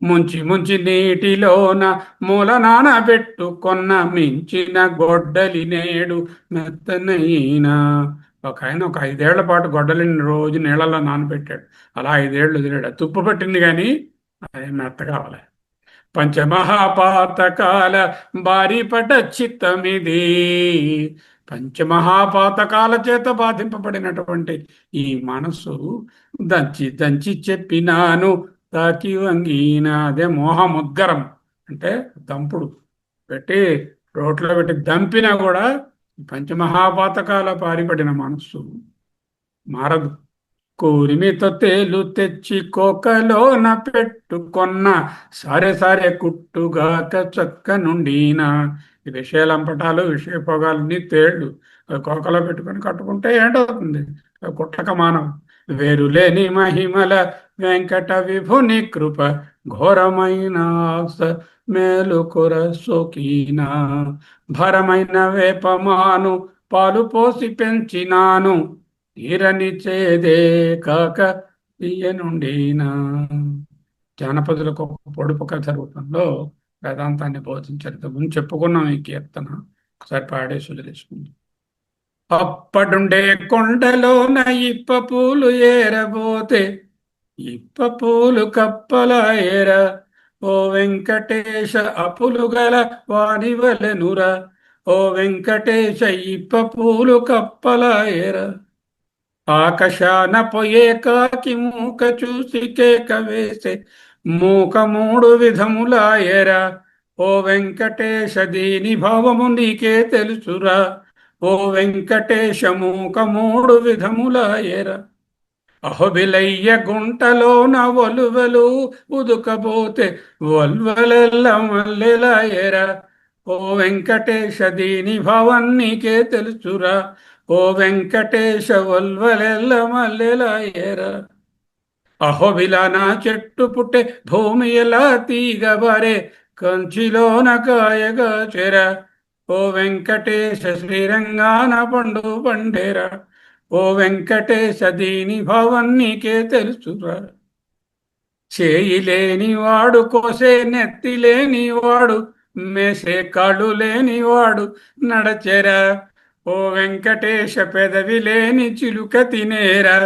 ముంచి ముంచి నీటిలోన మూల నానబెట్టుకొన్న మించిన గొడ్డలి నేడు మెత్తనైనా. ఒక ఆయన ఒక 5 ఏళ్ల పాటు గొడ్డలిని రోజు నీళ్ళలో నానబెట్టాడు. అలా 5 ఏళ్ళు వదిలాడు. తుప్పు పట్టింది కానీ అది మెత్త కావాలి. పంచమహాపాతకాల బారిపట చిత్తమిది. పంచమహాపాతకాల చేత బాధింపబడినటువంటి ఈ మనసు దంచి దంచి చెప్పినాను తాకి వంగిన. అదే మోహముద్గరం అంటే దంపుడు పెట్టి రోట్లో పెట్టి దంపినా కూడా పంచమహాపాతకాల పారిపడిన మనస్సు మారదు. కూరిమితో తేలు తెచ్చి కోకలోన పెట్టుకొన్న సరే సరే కుట్టుగాక చక్క నుండినా. ఈ విషయాలంపటాలు విషయభోగాలన్నీ తేళ్లు అవి కోకలో పెట్టుకొని కట్టుకుంటే ఏంటవుతుంది? అవి కుట్టక మానవు. వేరులేని మహిమల వెంకట విభుని కృప ఘోరమైన ఆశ మేలుకొర సోకీనా. భరమైన వేపమాను పాలు పోసి పెంచినాను తీరనిచ్చేదే కాక తీయనుండినా. జానపదులకు ఒక పొడుపు కథ రూపంలో వేదాంతాన్ని బోధించారు. ఇంతకుముందు చెప్పుకున్నాం ఈ కీర్తన, ఒకసారి పాడేసి వదిలేసుకుందాం. అప్పడుండే కొండలోన ఇప్ప పూలు ఏరబోతే ఇప్ప పూలు కప్పల ఏర. ఓ వెంకటేశ అపులు గల వానివలెనురా. ఓ వెంకటేశ ఇప్ప పూలు కప్పల ఏర. ఆకాశాన పొయ్యే కాకి మూక చూసి కేక వేసే మూక మూడు విధములాయరా. ఓ వెంకటేశ దీని భావము నీకే తెలుసురా. ఓ వెంకటేశ మూక మూడు విధములాయరా. అహోబిలయ్య గుంటలోన ఒలువలు ఉదుకబోతే ఒల్వలెల్ల మల్లెలాయరా. ఓ వెంకటేశ దీని భావం నీకే తెలుసురా. ఓ వెంకటేశ ఒల్వలెల్ల మల్లెలాయరా. అహోబిలాన చెట్టు పుట్టే భూమి ఎలా తీగబరే కంచిలోన కాయగా చెర. ఓ వెంకటేశ శ్రీరంగాన పండు పండేరా. ఓ వెంకటేశ దీని భావం నీకే తెలుసురా. చేయి లేనివాడు కోసే నెత్తి లేనివాడు మేసే కాళ్ళు లేనివాడు నడచెరా. ఓ వెంకటేశ పెదవి లేని చిలుక తినేరా.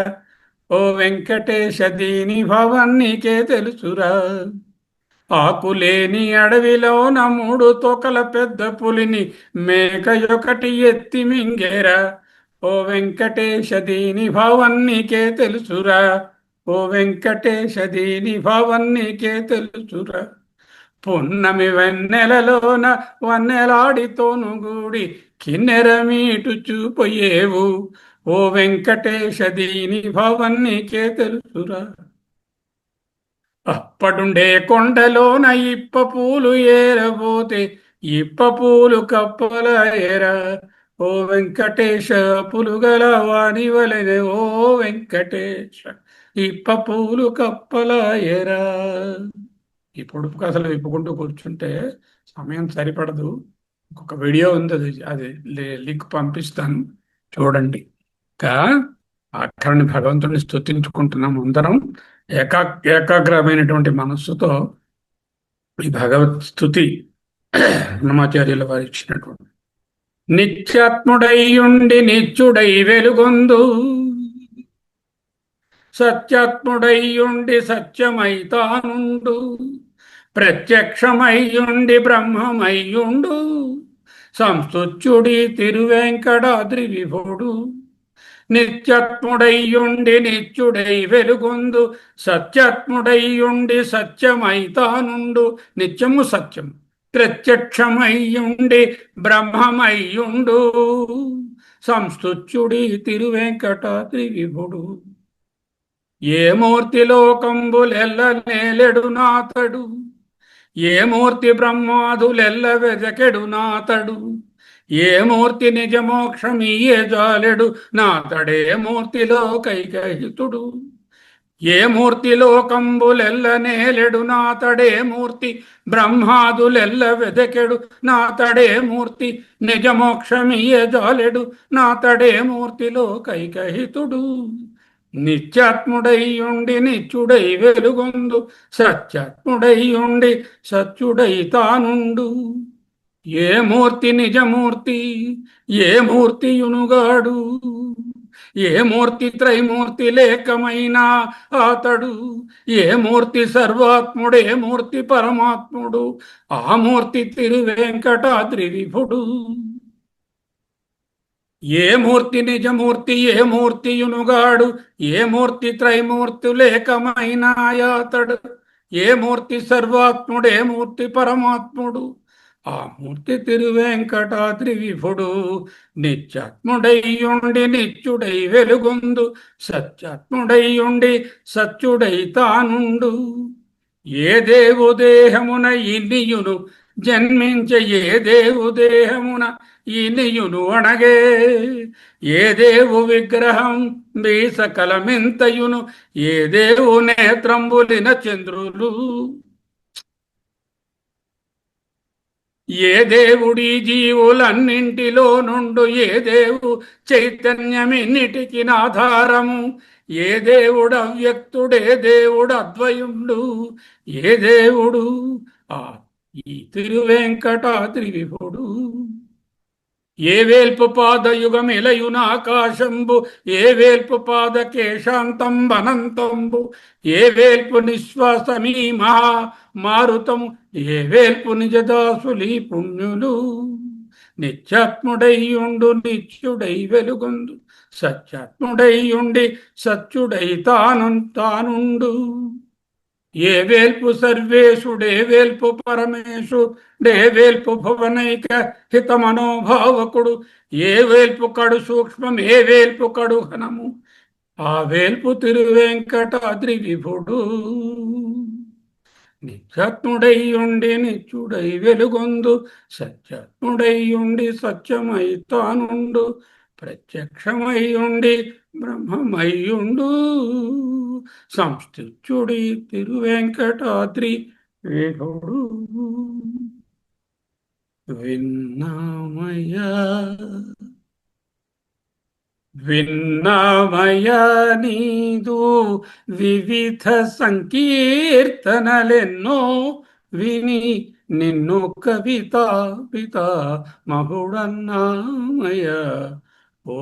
ఓ వెంకటేశ దీని భావం నీకే తెలుసురా. ఆకులేని అడవిలోన మూడు తోకల పెద్ద పులిని మేక ఒకటి ఎత్తి మింగేరా. ఓ వెంకటేశ దీని భావం నీకే తెలుసురా. ఓ వెంకటేశ దీని భావం నీకే తెలుసురా. పున్నమి వెన్నెలలోన వన్నెలాడితోను గూడి కిన్నెర మీటు చూపోయేవు. ఓ వెంకటేశ దీని భావం నీకే తెలుసురా. అప్పడుండే కొండలోన ఇప్ప పూలు ఏరబోతే ఇప్ప పూలు కప్పల ఏరా. ఓ వెంకటేశ పులుగల వాని వలెనే ఓ వెంకటేశ ఇప్ప పూలు కప్పల ఏరా. ఈ పొడుపు కథలు విప్పుకుంటూ కూర్చుంటే సమయం సరిపడదు. ఒక వీడియో ఉంది, అది లింక్ పంపిస్తాను, చూడండి. ఇంకా అక్కడిని భగవంతుడిని స్తుతించుకుంటున్నాం అందరం. ఏకా ఏకాగ్రమైనటువంటి మనస్సుతో ఈ భగవత్ స్తుతి హనుమాచార్యుల వారు ఇచ్చినటువంటి నిత్యాత్ముడై ఉండి నిత్యుడై వెలుగొందు సత్యాత్ముడయ్యుండి సత్యమై తానుండు ప్రత్యక్షమయ్యుండి బ్రహ్మమయ్యుండు సంస్తుత్యుడి తిరువెంకటాద్రి విభుడు. నిత్యాత్ముడయ్యుండి నిత్యుడై వెలుగొందు సత్యాత్ముడయ్యుండి సత్యమై తానుండు నిత్యము సత్యం ప్రత్యక్షమయ్యుండి బ్రహ్మమయ్యుండు సంస్తుత్యుడి తిరువెంకటాద్రి విభుడు. ఏ మూర్తి లోకంబులెల్ల నేలెడు నాతడు ఏ మూర్తి బ్రహ్మాదులెల్ల వెదకెడు నాతడు ఏ మూర్తి నిజమోక్షమీయే జాలెడు నాతడే మూర్తిలో కైకహితుడు. ఏ మూర్తి లోకంబులెల్ల నేలెడు నాతడే మూర్తి బ్రహ్మాదులెల్ల వెదకెడు నాతడే మూర్తి నిజమోక్షమీయే జాలెడు నాతడే మూర్తిలో కైకహితుడు. నిత్యాత్ముడయ్యుండి నిత్యుడై వెలుగొందు సత్యాత్ముడయ్యుండి సత్యుడై తానుండు. ఏ మూర్తి నిజమూర్తి ఏ మూర్తియునుగాడు ఏ మూర్తి త్రైమూర్తి లేకమైనా అతడు ఏ మూర్తి సర్వాత్ముడే మూర్తి పరమాత్ముడు ఆ మూర్తి తిరువెంకటాద్రి విభుడు. ఏ మూర్తి నిజమూర్తి ఏ మూర్తియునుగాడు ఏ మూర్తి త్రైమూర్తులేకమైనాయాతడు ఏ మూర్తి సర్వాత్ముడే మూర్తి పరమాత్ముడు ఆ మూర్తి తిరువెంకటాద్రి విభుడు నిత్యాత్ముడైయుండి నిత్యుడై వెలుగొందు సత్యాత్ముడైయుండి సత్యుడై తానుండు. ఏ దేవు దేహమున ఇనియును జన్మించ ఏ దేవు దేహమున ఇనియును అణగే ఏ దేవు విగ్రహం మీ సకలమింతయును ఏ దేవు నేత్రంబులిన చంద్రులు. ఏ దేవుడి జీవులన్నింటిలో నుండు ఏ దేవు చైతన్యమిన్నిటికి ఆధారము ఏ దేవుడు అవ్యక్తుడే దేవుడు అద్వయుడు ఏ దేవుడు ఆ ఈ తిరువెంకటాద్రి విభుడు. ఏ వేల్పు పాదయుగం ఇలయున ఆకాశంబు ఏ వేల్పు పాద కేశాంతం అనంతంబు ఏ వేల్పు నిశ్వాసమీ మహా మారుతము ఏ వేల్పు నిజదాసులి పుణ్యులు. నిత్యాత్ముడైయుండు నిత్యుడై వెలుగొందు సత్యాత్ముడైయుండి సత్యుడై తానుండు. ఏ వేల్పు సర్వేశుడే వేల్పు పరమేశుడే వేల్పు భువనైక హిత మనోభావకుడు ఏ వేల్పు కడు సూక్ష్మం ఏ వేల్పు కడు ఘనము ఆ వేల్పు తిరువెంకటాద్రి విభుడు. నిత్యాత్ముడైయుండి నిత్యుడై వెలుగొందు సత్యాత్ముడైయుండి సత్యమై తానుండు ప్రత్యక్షమయ్యుండి బ్రహ్మమయ్యుండు సంస్థిత్యుడి తిరువెంకటాద్రి విభుడు. విన్నామయ విన్నామయ నీదు వివిధ సంకీర్తనలెన్నో విని నిన్ను కవిత పిత మహుడన్నామయ ఓ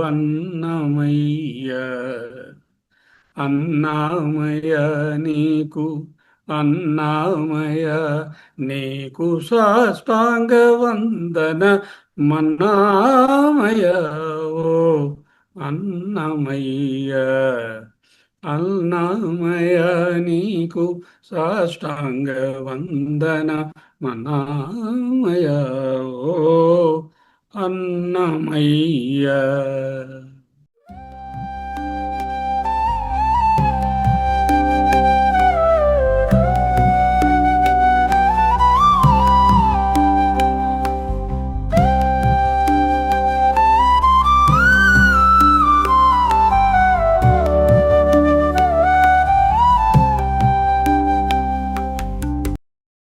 అన్నమయ్య. అన్నామయ నీకు అన్నామయ నీకు సాష్టాంగ వందన మన్నామయ ఓ అన్నమయ్య. అన్నమయ నీకు సాష్టాంగ వందన మన్నామయ ఓ అన్నమయ్య.